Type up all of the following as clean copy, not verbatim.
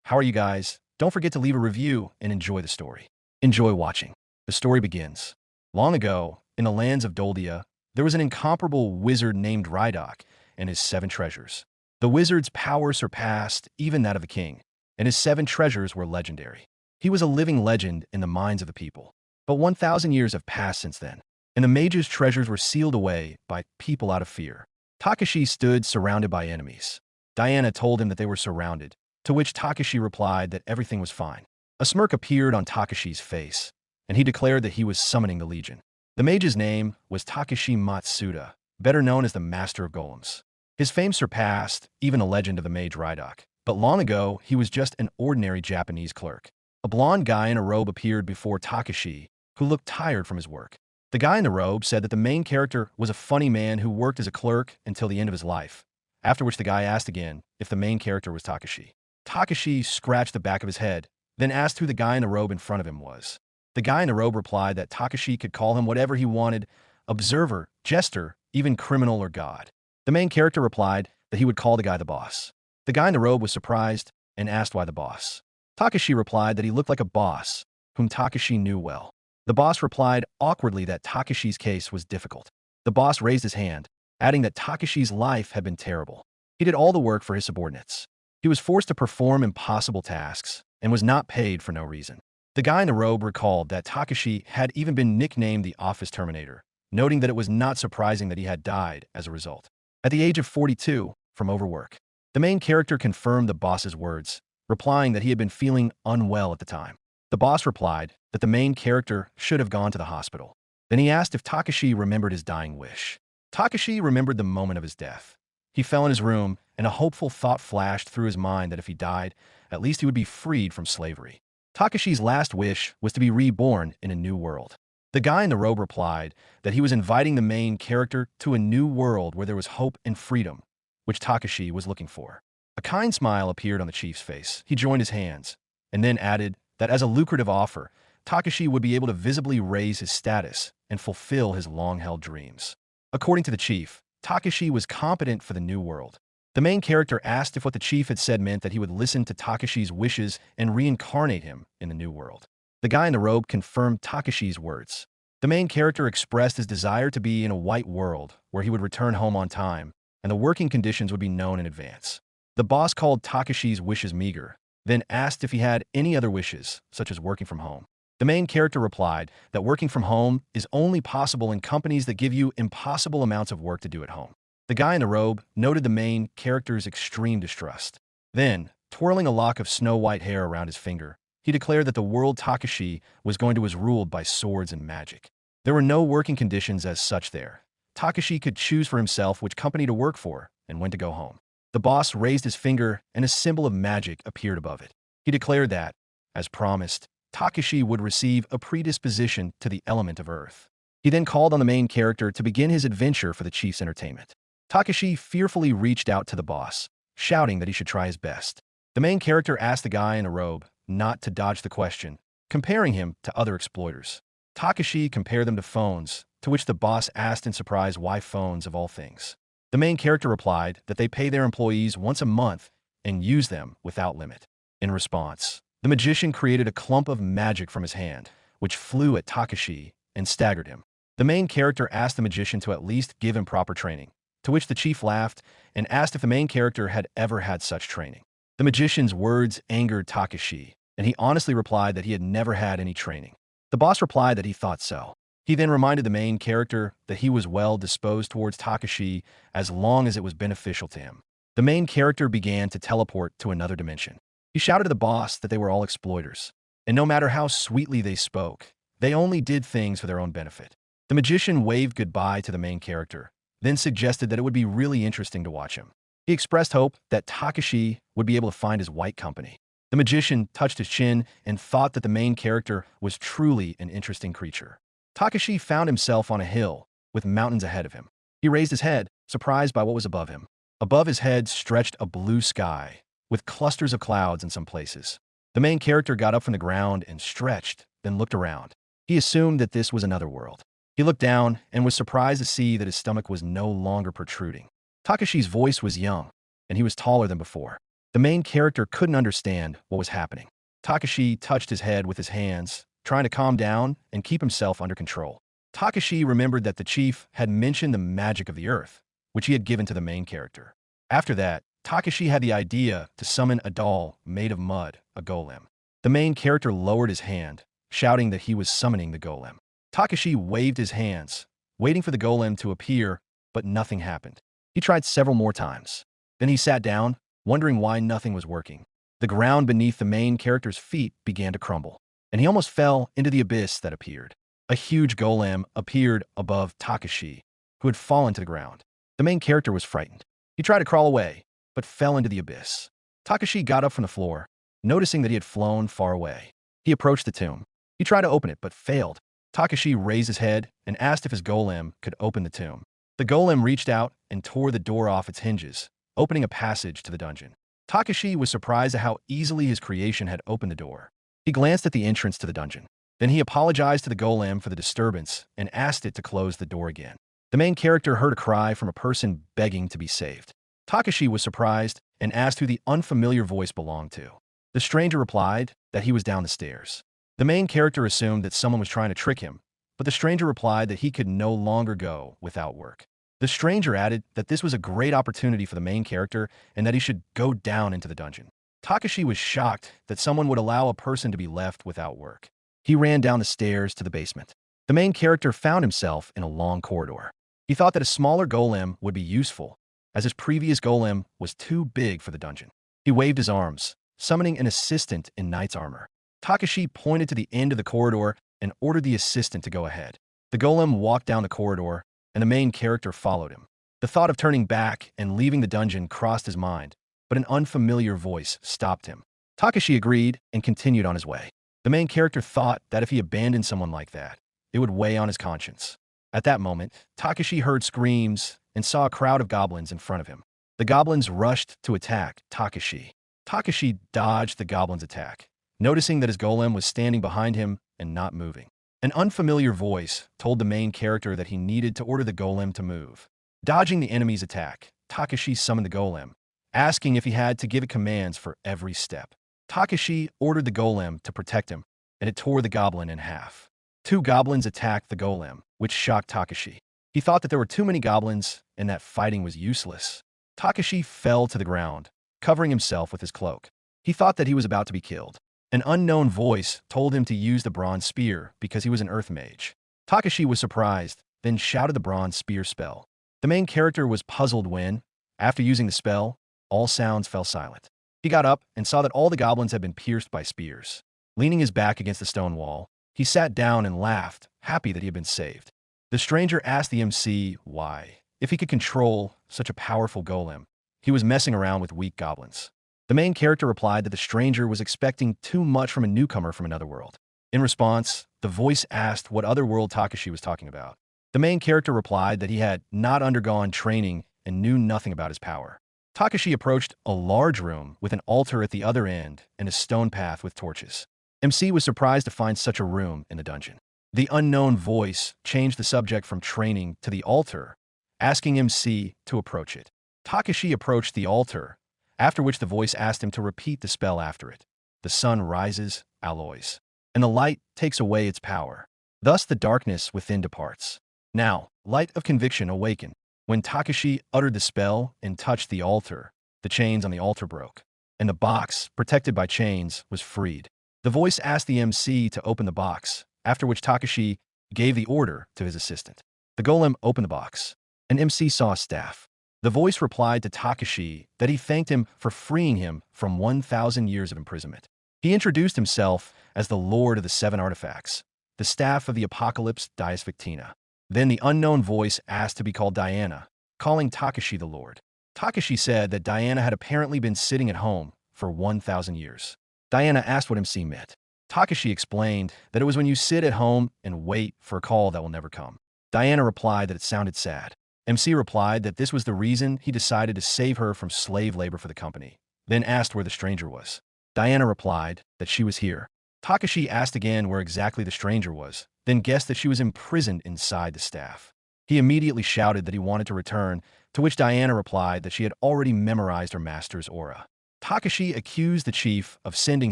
How are you guys? Don't forget to leave a review and enjoy the story. Enjoy watching. The story begins. Long ago, in the lands of Doldia, there was an incomparable wizard named Rydok and his 7 treasures. The wizard's power surpassed even that of a king, and his 7 treasures were legendary. He was a living legend in the minds of the people. But 1,000 years have passed since then, and the mage's treasures were sealed away by people out of fear. Takashi stood surrounded by enemies. Diana told him that they were surrounded, to which Takashi replied that everything was fine. A smirk appeared on Takashi's face, and he declared that he was summoning the legion. The mage's name was Takashi Matsuda, better known as the Master of Golems. His fame surpassed even the legend of the mage Rydok, but long ago he was just an ordinary Japanese clerk. A blonde guy in a robe appeared before Takashi, who looked tired from his work. The guy in the robe said that the main character was a funny man who worked as a clerk until the end of his life, after which the guy asked again if the main character was Takashi. Takashi scratched the back of his head, then asked who the guy in the robe in front of him was. The guy in the robe replied that Takashi could call him whatever he wanted, observer, jester, even criminal or god. The main character replied that he would call the guy the boss. The guy in the robe was surprised and asked why the boss. Takashi replied that he looked like a boss, whom Takashi knew well. The boss replied awkwardly that Takashi's case was difficult. The boss raised his hand, adding that Takashi's life had been terrible. He did all the work for his subordinates. He was forced to perform impossible tasks and was not paid for no reason. The guy in the robe recalled that Takashi had even been nicknamed the Office Terminator, noting that it was not surprising that he had died as a result. At the age of 42, from overwork, the main character confirmed the boss's words, replying that he had been feeling unwell at the time. The boss replied that the main character should have gone to the hospital. Then he asked if Takashi remembered his dying wish. Takashi remembered the moment of his death. He fell in his room, and a hopeful thought flashed through his mind that if he died, at least he would be freed from slavery. Takashi's last wish was to be reborn in a new world. The guy in the robe replied that he was inviting the main character to a new world where there was hope and freedom, which Takashi was looking for. A kind smile appeared on the chief's face. He joined his hands, and then added that as a lucrative offer, Takashi would be able to visibly raise his status and fulfill his long-held dreams. According to the chief, Takashi was competent for the new world. The main character asked if what the chief had said meant that he would listen to Takashi's wishes and reincarnate him in the new world. The guy in the robe confirmed Takashi's words. The main character expressed his desire to be in a white world where he would return home on time, and the working conditions would be known in advance. The boss called Takashi's wishes meager, then asked if he had any other wishes, such as working from home. The main character replied that working from home is only possible in companies that give you impossible amounts of work to do at home. The guy in the robe noted the main character's extreme distrust. Then, twirling a lock of snow-white hair around his finger, he declared that the world Takashi was going to was ruled by swords and magic. There were no working conditions as such there. Takashi could choose for himself which company to work for and when to go home. The boss raised his finger and a symbol of magic appeared above it. He declared that, as promised, Takashi would receive a predisposition to the element of earth. He then called on the main character to begin his adventure for the chief's entertainment. Takashi fearfully reached out to the boss, shouting that he should try his best. The main character asked the guy in a robe not to dodge the question, comparing him to other exploiters. Takashi compared them to phones, to which the boss asked in surprise why phones of all things. The main character replied that they pay their employees once a month and use them without limit. In response, the magician created a clump of magic from his hand, which flew at Takashi and staggered him. The main character asked the magician to at least give him proper training, to which the chief laughed and asked if the main character had ever had such training. The magician's words angered Takashi, and he honestly replied that he had never had any training. The boss replied that he thought so. He then reminded the main character that he was well disposed towards Takashi as long as it was beneficial to him. The main character began to teleport to another dimension. He shouted to the boss that they were all exploiters, and no matter how sweetly they spoke, they only did things for their own benefit. The magician waved goodbye to the main character, then suggested that it would be really interesting to watch him. He expressed hope that Takashi would be able to find his white company. The magician touched his chin and thought that the main character was truly an interesting creature. Takashi found himself on a hill with mountains ahead of him. He raised his head, surprised by what was above him. Above his head stretched a blue sky, with clusters of clouds in some places. The main character got up from the ground and stretched, then looked around. He assumed that this was another world. He looked down and was surprised to see that his stomach was no longer protruding. Takashi's voice was young, and he was taller than before. The main character couldn't understand what was happening. Takashi touched his head with his hands, trying to calm down and keep himself under control. Takashi remembered that the chief had mentioned the magic of the earth, which he had given to the main character. After that, Takashi had the idea to summon a doll made of mud, a golem. The main character lowered his hand, shouting that he was summoning the golem. Takashi waved his hands, waiting for the golem to appear, but nothing happened. He tried several more times. Then he sat down, wondering why nothing was working. The ground beneath the main character's feet began to crumble, and he almost fell into the abyss that appeared. A huge golem appeared above Takashi, who had fallen to the ground. The main character was frightened. He tried to crawl away, but fell into the abyss. Takashi got up from the floor, noticing that he had flown far away. He approached the tomb. He tried to open it, but failed. Takashi raised his head and asked if his golem could open the tomb. The golem reached out and tore the door off its hinges, opening a passage to the dungeon. Takashi was surprised at how easily his creation had opened the door. He glanced at the entrance to the dungeon. Then he apologized to the golem for the disturbance and asked it to close the door again. The main character heard a cry from a person begging to be saved. Takashi was surprised and asked who the unfamiliar voice belonged to. The stranger replied that he was down the stairs. The main character assumed that someone was trying to trick him, but the stranger replied that he could no longer go without work. The stranger added that this was a great opportunity for the main character and that he should go down into the dungeon. Takashi was shocked that someone would allow a person to be left without work. He ran down the stairs to the basement. The main character found himself in a long corridor. He thought that a smaller golem would be useful, as his previous golem was too big for the dungeon. He waved his arms, summoning an assistant in knight's armor. Takashi pointed to the end of the corridor and ordered the assistant to go ahead. The golem walked down the corridor, and the main character followed him. The thought of turning back and leaving the dungeon crossed his mind, but an unfamiliar voice stopped him. Takashi agreed and continued on his way. The main character thought that if he abandoned someone like that, it would weigh on his conscience. At that moment, Takashi heard screams and saw a crowd of goblins in front of him. The goblins rushed to attack Takashi. Takashi dodged the goblins' attack, noticing that his golem was standing behind him and not moving. An unfamiliar voice told the main character that he needed to order the golem to move. Dodging the enemy's attack, Takashi summoned the golem, asking if he had to give it commands for every step. Takashi ordered the golem to protect him, and it tore the goblin in half. Two goblins attacked the golem, which shocked Takashi. He thought that there were too many goblins and that fighting was useless. Takashi fell to the ground, covering himself with his cloak. He thought that he was about to be killed. An unknown voice told him to use the bronze spear because he was an earth mage. Takashi was surprised, then shouted the bronze spear spell. The main character was puzzled when, after using the spell, all sounds fell silent. He got up and saw that all the goblins had been pierced by spears. Leaning his back against the stone wall, he sat down and laughed, happy that he had been saved. The stranger asked the MC why, if he could control such a powerful golem, he was messing around with weak goblins. The main character replied that the stranger was expecting too much from a newcomer from another world. In response, the voice asked what other world Takashi was talking about. The main character replied that he had not undergone training and knew nothing about his power. Takashi approached a large room with an altar at the other end and a stone path with torches. MC was surprised to find such a room in the dungeon. The unknown voice changed the subject from training to the altar, asking MC to approach it. Takashi approached the altar, after which the voice asked him to repeat the spell after it. The sun rises, alloys, and the light takes away its power. Thus the darkness within departs. Now, light of conviction awakened. When Takashi uttered the spell and touched the altar, the chains on the altar broke, and the box, protected by chains, was freed. The voice asked the MC to open the box, after which Takashi gave the order to his assistant. The golem opened the box, and MC saw a staff. The voice replied to Takashi that he thanked him for freeing him from 1,000 years of imprisonment. He introduced himself as the Lord of the Seven Artifacts, the staff of the Apocalypse Dies Victina. Then the unknown voice asked to be called Diana, calling Takashi the Lord. Takashi said that Diana had apparently been sitting at home for 1,000 years. Diana asked what MC meant. Takashi explained that it was when you sit at home and wait for a call that will never come. Diana replied that it sounded sad. MC replied that this was the reason he decided to save her from slave labor for the company, then asked where the stranger was. Diana replied that she was here. Takashi asked again where exactly the stranger was, then guessed that she was imprisoned inside the staff. He immediately shouted that he wanted to return, to which Diana replied that she had already memorized her master's aura. Takashi accused the chief of sending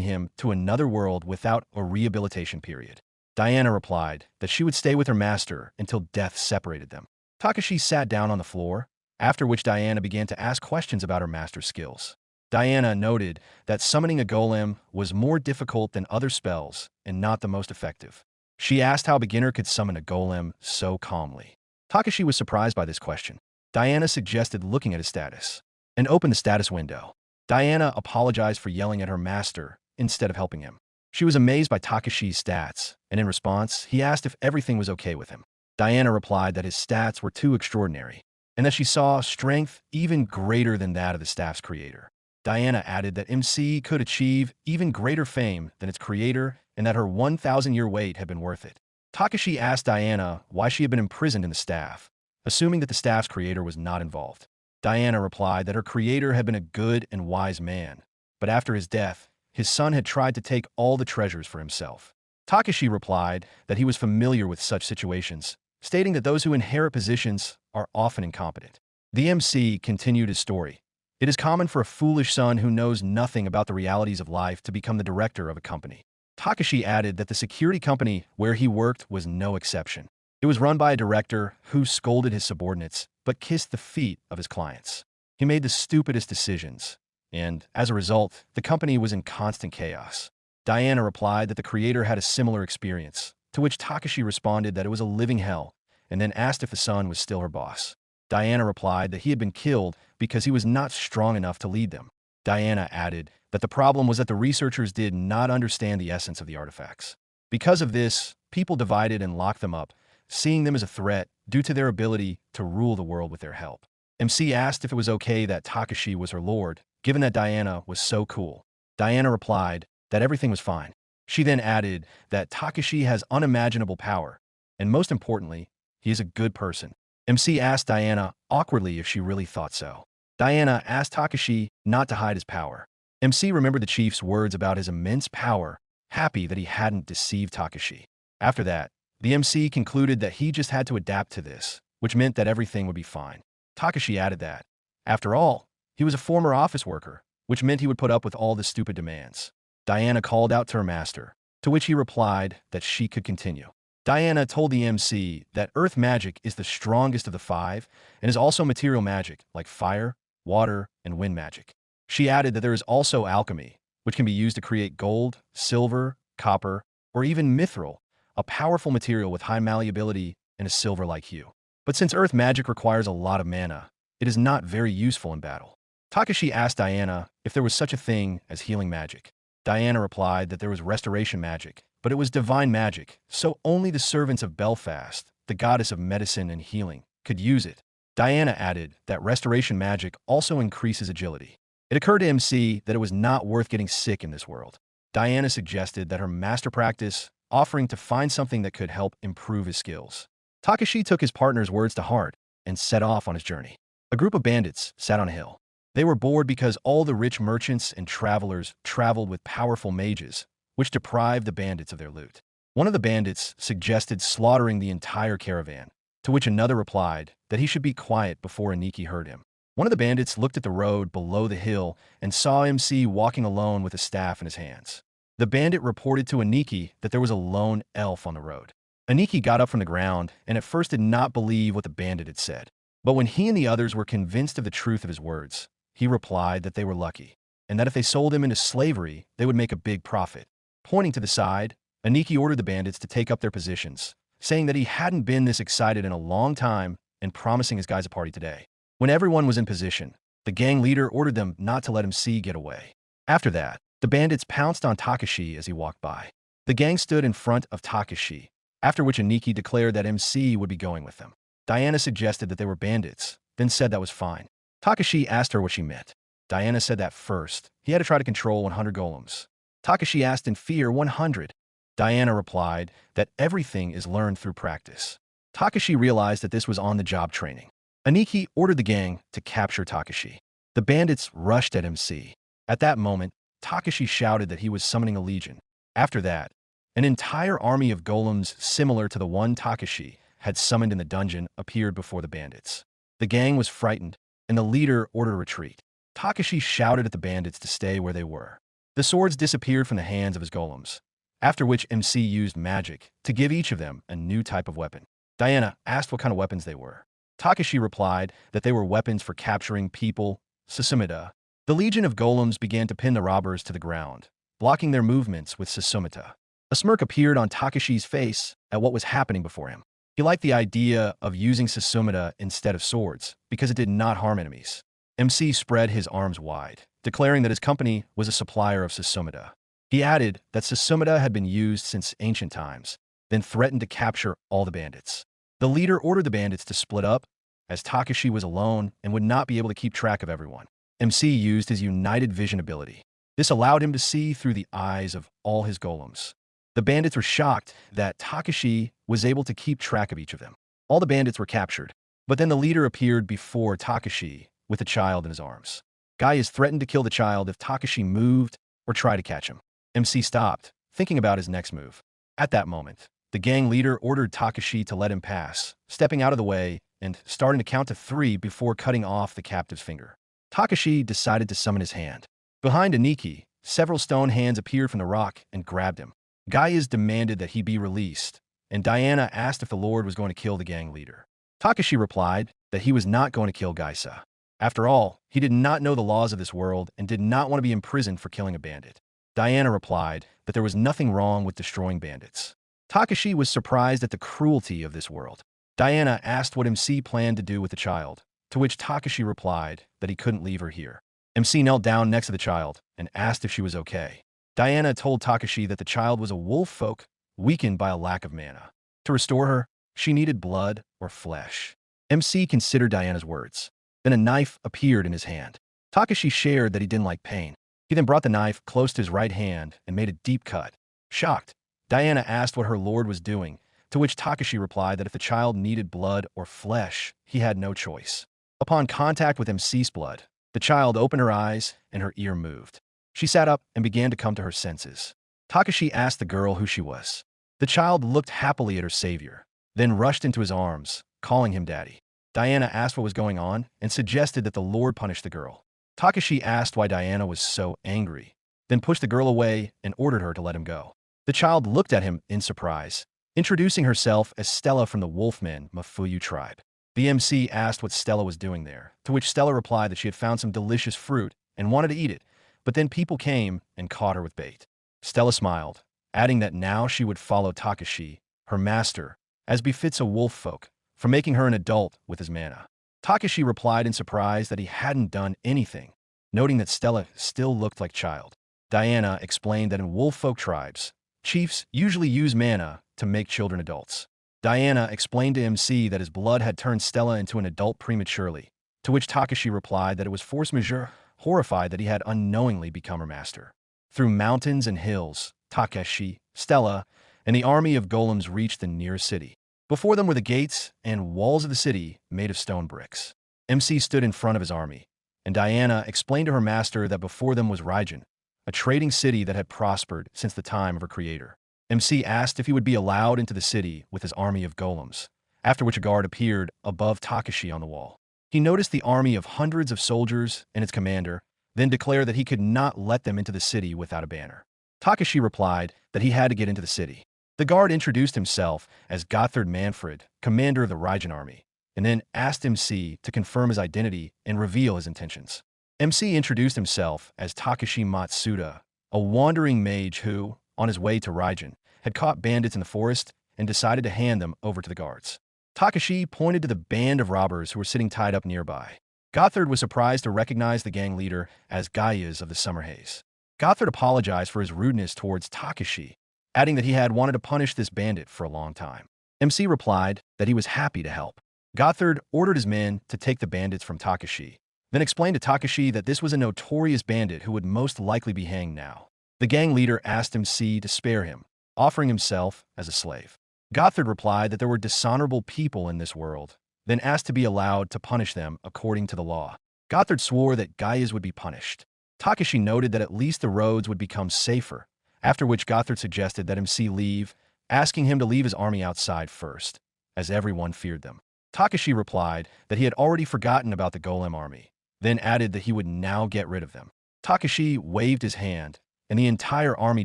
him to another world without a rehabilitation period. Diana replied that she would stay with her master until death separated them. Takashi sat down on the floor, after which Diana began to ask questions about her master's skills. Diana noted that summoning a golem was more difficult than other spells and not the most effective. She asked how a beginner could summon a golem so calmly. Takashi was surprised by this question. Diana suggested looking at his status and opened the status window. Diana apologized for yelling at her master instead of helping him. She was amazed by Takashi's stats, and in response, he asked if everything was okay with him. Diana replied that his stats were too extraordinary, and that she saw strength even greater than that of the staff's creator. Diana added that MC could achieve even greater fame than its creator and that her 1,000-year wait had been worth it. Takashi asked Diana why she had been imprisoned in the staff, assuming that the staff's creator was not involved. Diana replied that her creator had been a good and wise man, but after his death, his son had tried to take all the treasures for himself. Takashi replied that he was familiar with such situations, stating that those who inherit positions are often incompetent. The MC continued his story. It is common for a foolish son who knows nothing about the realities of life to become the director of a company. Takashi added that the security company where he worked was no exception. It was run by a director who scolded his subordinates but kissed the feet of his clients. He made the stupidest decisions, and as a result, the company was in constant chaos. Diana replied that the creator had a similar experience, to which Takashi responded that it was a living hell, and then asked if the son was still her boss. Diana replied that he had been killed because he was not strong enough to lead them. Diana added that the problem was that the researchers did not understand the essence of the artifacts. Because of this, people divided and locked them up, seeing them as a threat due to their ability to rule the world with their help. MC asked if it was okay that Takashi was her lord, given that Diana was so cool. Diana replied that everything was fine. She then added that Takashi has unimaginable power, and most importantly, he is a good person. MC asked Diana awkwardly if she really thought so. Diana asked Takashi not to hide his power. MC remembered the chief's words about his immense power, happy that he hadn't deceived Takashi. After that, the MC concluded that he just had to adapt to this, which meant that everything would be fine. Takashi added that, after all, he was a former office worker, which meant he would put up with all the stupid demands. Diana called out to her master, to which he replied that she could continue. Diana told the MC that earth magic is the strongest of the five and is also material magic like fire, water, and wind magic. She added that there is also alchemy, which can be used to create gold, silver, copper, or even mithril, a powerful material with high malleability and a silver-like hue. But since earth magic requires a lot of mana, it is not very useful in battle. Takashi asked Diana if there was such a thing as healing magic. Diana replied that there was restoration magic, but it was divine magic, so only the servants of Belfast, the goddess of medicine and healing, could use it. Diana added that restoration magic also increases agility. It occurred to MC that it was not worth getting sick in this world. Diana suggested that her master practice, offering to find something that could help improve his skills. Takashi took his partner's words to heart and set off on his journey. A group of bandits sat on a hill. They were bored because all the rich merchants and travelers traveled with powerful mages, which deprived the bandits of their loot. One of the bandits suggested slaughtering the entire caravan, to which another replied that he should be quiet before Aniki heard him. One of the bandits looked at the road below the hill and saw MC walking alone with a staff in his hands. The bandit reported to Aniki that there was a lone elf on the road. Aniki got up from the ground and at first did not believe what the bandit had said. But when he and the others were convinced of the truth of his words, he replied that they were lucky, and that if they sold him into slavery, they would make a big profit. Pointing to the side, Aniki ordered the bandits to take up their positions, saying that he hadn't been this excited in a long time and promising his guys a party today. When everyone was in position, the gang leader ordered them not to let MC get away. After that, the bandits pounced on Takashi as he walked by. The gang stood in front of Takashi, after which Aniki declared that MC would be going with them. Diana suggested that they were bandits, then said that was fine. Takashi asked her what she meant. Diana said that first, he had to try to control 100 golems. Takashi asked in fear 100. Diana replied that everything is learned through practice. Takashi realized that this was on-the-job training. Aniki ordered the gang to capture Takashi. The bandits rushed at MC. At that moment, Takashi shouted that he was summoning a legion. After that, an entire army of golems similar to the one Takashi had summoned in the dungeon appeared before the bandits. The gang was frightened, and the leader ordered a retreat. Takashi shouted at the bandits to stay where they were. The swords disappeared from the hands of his golems, after which MC used magic to give each of them a new type of weapon. Diana asked what kind of weapons they were. Takashi replied that they were weapons for capturing people, Susumita. The legion of golems began to pin the robbers to the ground, blocking their movements with Susumita. A smirk appeared on Takashi's face at what was happening before him. He liked the idea of using Susumita instead of swords because it did not harm enemies. MC spread his arms wide, declaring that his company was a supplier of Susumita. He added that Susumita had been used since ancient times, then threatened to capture all the bandits. The leader ordered the bandits to split up, as Takashi was alone and would not be able to keep track of everyone. MC used his United Vision ability. This allowed him to see through the eyes of all his golems. The bandits were shocked that Takashi was able to keep track of each of them. All the bandits were captured, but then the leader appeared before Takashi with a child in his arms. Gaius threatened to kill the child if Takashi moved or tried to catch him. MC stopped, thinking about his next move. At that moment, the gang leader ordered Takashi to let him pass, stepping out of the way and starting to count to 3 before cutting off the captive's finger. Takashi decided to summon his hand. Behind Aniki, several stone hands appeared from the rock and grabbed him. Gaius demanded that he be released, and Diana asked if the Lord was going to kill the gang leader. Takashi replied that he was not going to kill Gaisa. After all, he did not know the laws of this world and did not want to be imprisoned for killing a bandit. Diana replied that there was nothing wrong with destroying bandits. Takashi was surprised at the cruelty of this world. Diana asked what MC planned to do with the child, to which Takashi replied that he couldn't leave her here. MC knelt down next to the child and asked if she was okay. Diana told Takashi that the child was a wolf folk weakened by a lack of mana. To restore her, she needed blood or flesh. MC considered Diana's words. Then a knife appeared in his hand. Takashi shared that he didn't like pain. He then brought the knife close to his right hand and made a deep cut. Shocked, Diana asked what her lord was doing, to which Takashi replied that if the child needed blood or flesh, he had no choice. Upon contact with MC's blood, the child opened her eyes and her ear moved. She sat up and began to come to her senses. Takashi asked the girl who she was. The child looked happily at her savior, then rushed into his arms, calling him daddy. Diana asked what was going on and suggested that the Lord punish the girl. Takashi asked why Diana was so angry, then pushed the girl away and ordered her to let him go. The child looked at him in surprise, introducing herself as Stella from the Wolfman Mafuyu tribe. The MC asked what Stella was doing there, to which Stella replied that she had found some delicious fruit and wanted to eat it, but then people came and caught her with bait. Stella smiled, adding that now she would follow Takashi, her master, as befits a wolf folk, for making her an adult with his mana. Takashi replied in surprise that he hadn't done anything, noting that Stella still looked like child. Diana explained that in wolf folk tribes, chiefs usually use mana to make children adults. Diana explained to MC that his blood had turned Stella into an adult prematurely, to which Takashi replied that it was force majeure, horrified that he had unknowingly become her master. Through mountains and hills, Takashi, Stella, and the army of golems reached the nearest city. Before them were the gates and walls of the city made of stone bricks. MC stood in front of his army, and Diana explained to her master that before them was Raijin, a trading city that had prospered since the time of her creator. MC asked if he would be allowed into the city with his army of golems, after which a guard appeared above Takashi on the wall. He noticed the army of hundreds of soldiers and its commander, then declared that he could not let them into the city without a banner. Takashi replied that he had to get into the city. The guard introduced himself as Gotthard Manfred, commander of the Raijin army, and then asked MC to confirm his identity and reveal his intentions. MC introduced himself as Takashi Matsuda, a wandering mage who, on his way to Raijin, had caught bandits in the forest and decided to hand them over to the guards. Takashi pointed to the band of robbers who were sitting tied up nearby. Gotthard was surprised to recognize the gang leader as Gaius of the Summer Haze. Gotthard apologized for his rudeness towards Takashi, adding that he had wanted to punish this bandit for a long time. MC replied that he was happy to help. Gotthard ordered his men to take the bandits from Takashi, then explained to Takashi that this was a notorious bandit who would most likely be hanged now. The gang leader asked MC to spare him, offering himself as a slave. Gotthard replied that there were dishonorable people in this world, then asked to be allowed to punish them according to the law. Gotthard swore that Gaius would be punished. Takashi noted that at least the roads would become safer, after which Gotthard suggested that MC leave, asking him to leave his army outside first, as everyone feared them. Takashi replied that he had already forgotten about the Golem army, then added that he would now get rid of them. Takashi waved his hand, and the entire army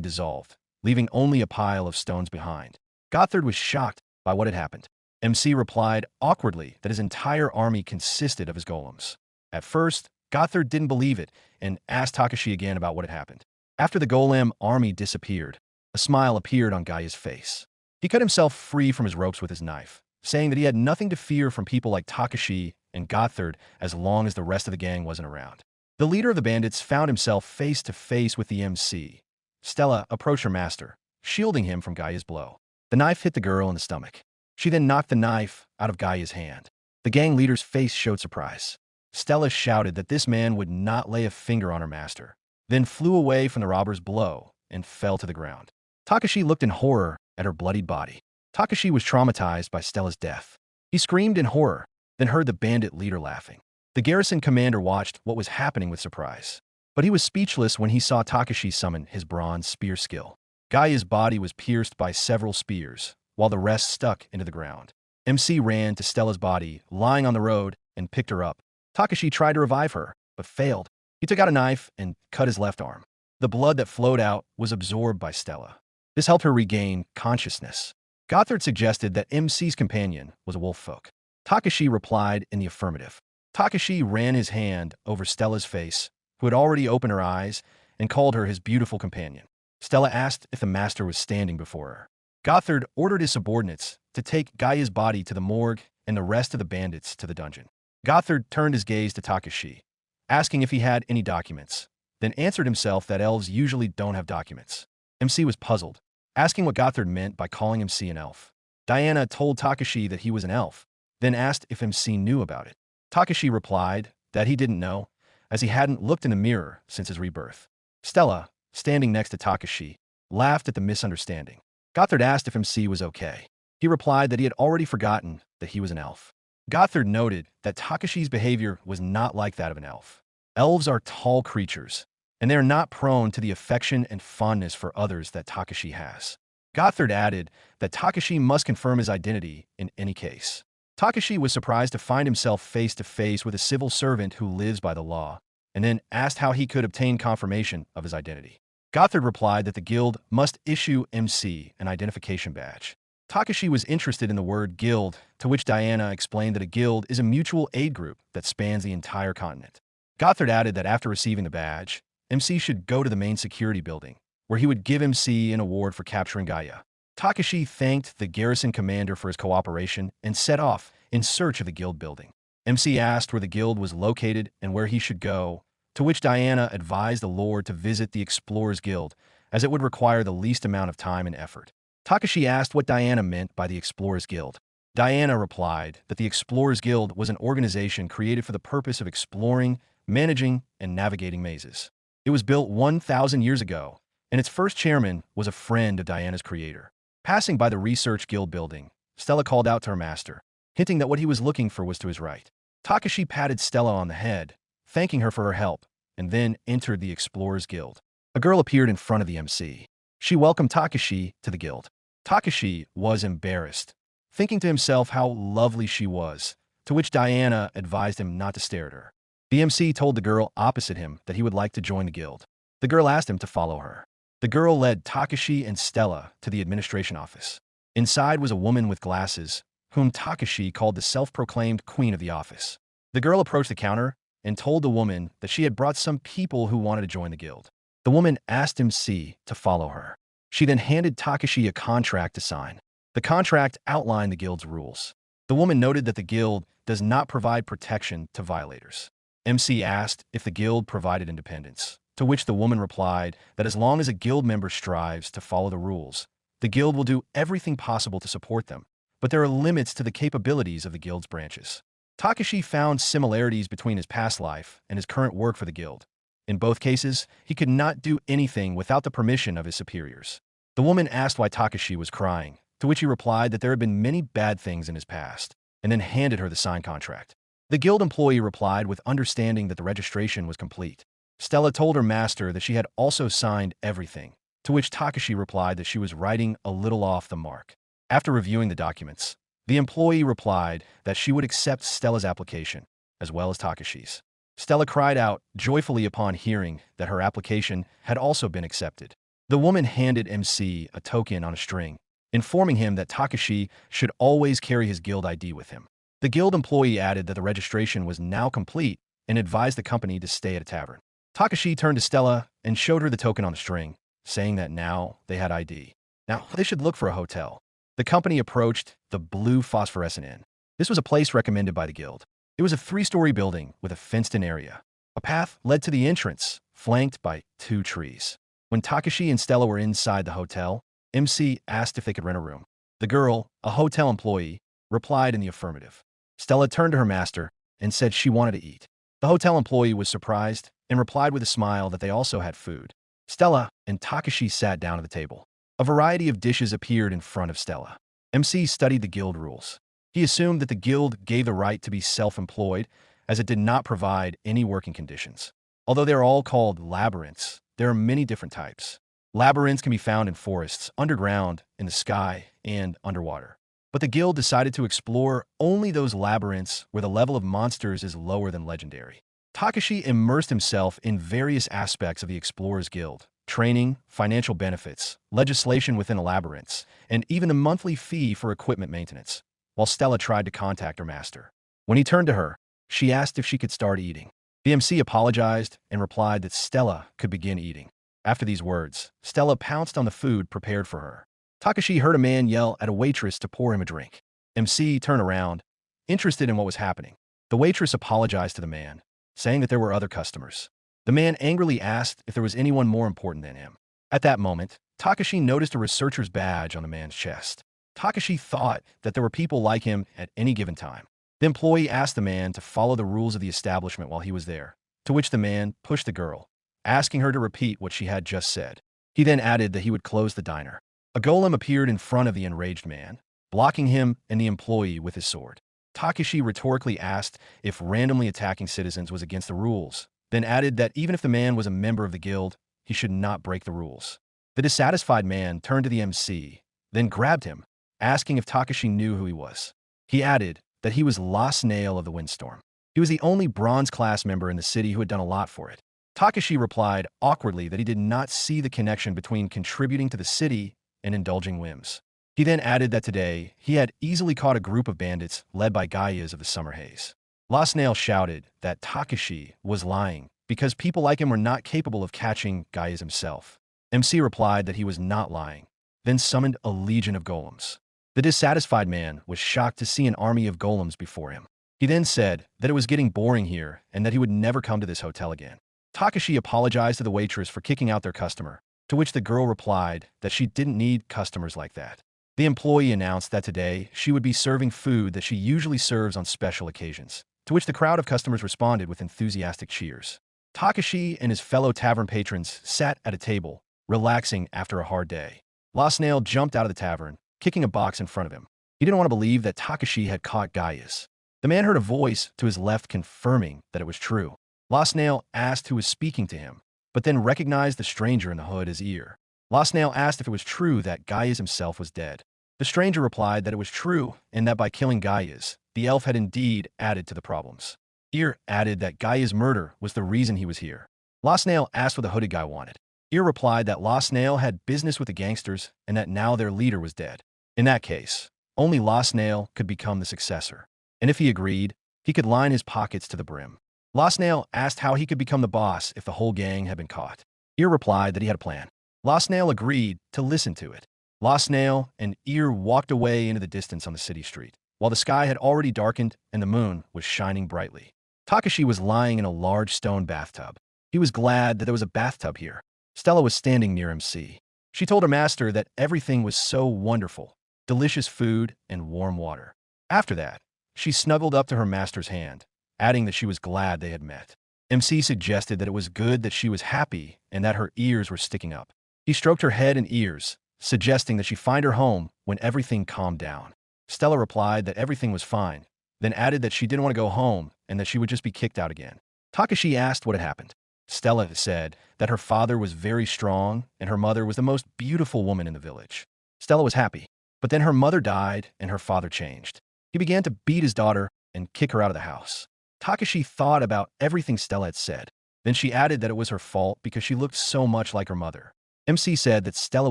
dissolved, leaving only a pile of stones behind. Gothard was shocked by what had happened. MC replied awkwardly that his entire army consisted of his golems. At first, Gothard didn't believe it and asked Takashi again about what had happened. After the golem army disappeared, a smile appeared on Gaia's face. He cut himself free from his ropes with his knife, saying that he had nothing to fear from people like Takashi and Gothard as long as the rest of the gang wasn't around. The leader of the bandits found himself face to face with the MC. Stella approached her master, shielding him from Gaia's blow. The knife hit the girl in the stomach. She then knocked the knife out of Gaia's hand. The gang leader's face showed surprise. Stella shouted that this man would not lay a finger on her master, then flew away from the robber's blow and fell to the ground. Takashi looked in horror at her bloodied body. Takashi was traumatized by Stella's death. He screamed in horror, then heard the bandit leader laughing. The garrison commander watched what was happening with surprise, but he was speechless when he saw Takashi summon his bronze spear skill. Gaia's body was pierced by several spears, while the rest stuck into the ground. MC ran to Stella's body, lying on the road, and picked her up. Takashi tried to revive her, but failed. He took out a knife and cut his left arm. The blood that flowed out was absorbed by Stella. This helped her regain consciousness. Gothard suggested that MC's companion was a wolf folk. Takashi replied in the affirmative. Takashi ran his hand over Stella's face, who had already opened her eyes, and called her his beautiful companion. Stella asked if the master was standing before her. Gothard ordered his subordinates to take Gaia's body to the morgue and the rest of the bandits to the dungeon. Gothard turned his gaze to Takashi, asking if he had any documents, then answered himself that elves usually don't have documents. MC was puzzled, asking what Gothard meant by calling MC an elf. Diana told Takashi that he was an elf, then asked if MC knew about it. Takashi replied that he didn't know, as he hadn't looked in the mirror since his rebirth. Stella, standing next to Takashi, laughed at the misunderstanding. Gothard asked if MC was okay. He replied that he had already forgotten that he was an elf. Gothard noted that Takashi's behavior was not like that of an elf. Elves are tall creatures, and they are not prone to the affection and fondness for others that Takashi has. Gothard added that Takashi must confirm his identity in any case. Takashi was surprised to find himself face to face with a civil servant who lives by the law, and then asked how he could obtain confirmation of his identity. Gothard replied that the guild must issue MC an identification badge. Takashi was interested in the word guild, to which Diana explained that a guild is a mutual aid group that spans the entire continent. Gothard added that after receiving the badge, MC should go to the main security building, where he would give MC an award for capturing Gaia. Takashi thanked the garrison commander for his cooperation and set off in search of the guild building. MC asked where the guild was located and where he should go, to which Diana advised the lord to visit the Explorers Guild, as it would require the least amount of time and effort. Takashi asked what Diana meant by the Explorers Guild. Diana replied that the Explorers Guild was an organization created for the purpose of exploring, managing, and navigating mazes. It was built 1,000 years ago, and its first chairman was a friend of Diana's creator. Passing by the Research Guild building, Stella called out to her master, hinting that what he was looking for was to his right. Takashi patted Stella on the head, thanking her for her help, and then entered the Explorers Guild. A girl appeared in front of the MC. She welcomed Takashi to the guild. Takashi was embarrassed, thinking to himself how lovely she was, to which Diana advised him not to stare at her. The MC told the girl opposite him that he would like to join the guild. The girl asked him to follow her. The girl led Takashi and Stella to the administration office. Inside was a woman with glasses, whom Takashi called the self-proclaimed queen of the office. The girl approached the counter and told the woman that she had brought some people who wanted to join the guild. The woman asked MC to follow her. She then handed Takashi a contract to sign. The contract outlined the guild's rules. The woman noted that the guild does not provide protection to violators. MC asked if the guild provided independence, to which the woman replied that as long as a guild member strives to follow the rules, the guild will do everything possible to support them, but there are limits to the capabilities of the guild's branches. Takashi found similarities between his past life and his current work for the guild. In both cases, he could not do anything without the permission of his superiors. The woman asked why Takashi was crying, to which he replied that there had been many bad things in his past, and then handed her the signed contract. The guild employee replied with understanding that the registration was complete. Stella told her master that she had also signed everything, to which Takashi replied that she was writing a little off the mark. After reviewing the documents, the employee replied that she would accept Stella's application, as well as Takashi's. Stella cried out joyfully upon hearing that her application had also been accepted. The woman handed MC a token on a string, informing him that Takashi should always carry his guild ID with him. The guild employee added that the registration was now complete and advised the company to stay at a tavern. Takashi turned to Stella and showed her the token on the string, saying that now they had ID. Now they should look for a hotel. The company approached the Blue Phosphorescent Inn. This was a place recommended by the guild. It was a 3-story building with a fenced-in area. A path led to the entrance, flanked by 2 trees. When Takashi and Stella were inside the hotel, MC asked if they could rent a room. The girl, a hotel employee, replied in the affirmative. Stella turned to her master and said she wanted to eat. The hotel employee was surprised and replied with a smile that they also had food. Stella and Takashi sat down at the table. A variety of dishes appeared in front of Stella. MC studied the guild rules. He assumed that the guild gave the right to be self-employed, as it did not provide any working conditions. Although they are all called labyrinths, there are many different types. Labyrinths can be found in forests, underground, in the sky, and underwater. But the guild decided to explore only those labyrinths where the level of monsters is lower than legendary. Takashi immersed himself in various aspects of the Explorers Guild: training, financial benefits, legislation within the labyrinths, and even a monthly fee for equipment maintenance, while Stella tried to contact her master. When he turned to her, she asked if she could start eating. The MC apologized and replied that Stella could begin eating. After these words, Stella pounced on the food prepared for her. Takashi heard a man yell at a waitress to pour him a drink. MC turned around, interested in what was happening. The waitress apologized to the man, saying that there were other customers. The man angrily asked if there was anyone more important than him. At that moment, Takashi noticed a researcher's badge on the man's chest. Takashi thought that there were people like him at any given time. The employee asked the man to follow the rules of the establishment while he was there, to which the man pushed the girl, asking her to repeat what she had just said. He then added that he would close the diner. A golem appeared in front of the enraged man, blocking him and the employee with his sword. Takashi rhetorically asked if randomly attacking citizens was against the rules, then added that even if the man was a member of the guild, he should not break the rules. The dissatisfied man turned to the MC, then grabbed him, asking if Takashi knew who he was. He added that he was Lost Nail of the Windstorm. He was the only bronze class member in the city who had done a lot for it. Takashi replied awkwardly that he did not see the connection between contributing to the city and indulging whims. He then added that today he had easily caught a group of bandits led by Gaias of the Summer Haze. Lost Nail shouted that Takashi was lying because people like him were not capable of catching Gaias himself. MC replied that he was not lying, then summoned a legion of golems. The dissatisfied man was shocked to see an army of golems before him. He then said that it was getting boring here and that he would never come to this hotel again. Takashi apologized to the waitress for kicking out their customer, to which the girl replied that she didn't need customers like that. The employee announced that today she would be serving food that she usually serves on special occasions, to which the crowd of customers responded with enthusiastic cheers. Takashi and his fellow tavern patrons sat at a table, relaxing after a hard day. Lost Nail jumped out of the tavern, kicking a box in front of him. He didn't want to believe that Takashi had caught Gaius. The man heard a voice to his left confirming that it was true. Lost Nail asked who was speaking to him, but then recognized the stranger in the hood as Ear. Lost Nail asked if it was true that Gaius himself was dead. The stranger replied that it was true and that by killing Gaius, the elf had indeed added to the problems. Ear added that Gaius' murder was the reason he was here. Lost Nail asked what the hooded guy wanted. Ear replied that Lost Nail had business with the gangsters and that now their leader was dead. In that case, only Lost Nail could become the successor. And if he agreed, he could line his pockets to the brim. Lost Nail asked how he could become the boss if the whole gang had been caught. Ear replied that he had a plan. Lost Nail agreed to listen to it. Lost Nail and Ear walked away into the distance on the city street, while the sky had already darkened and the moon was shining brightly. Takashi was lying in a large stone bathtub. He was glad that there was a bathtub here. Stella was standing near MC. She told her master that everything was so wonderful, delicious food and warm water. After that, she snuggled up to her master's hand, adding that she was glad they had met. MC suggested that it was good that she was happy and that her ears were sticking up. He stroked her head and ears, suggesting that she find her home when everything calmed down. Stella replied that everything was fine, then added that she didn't want to go home and that she would just be kicked out again. Takashi asked what had happened. Stella said that her father was very strong and her mother was the most beautiful woman in the village. Stella was happy, but then her mother died and her father changed. He began to beat his daughter and kick her out of the house. Takashi thought about everything Stella had said. Then she added that it was her fault because she looked so much like her mother. MC said that Stella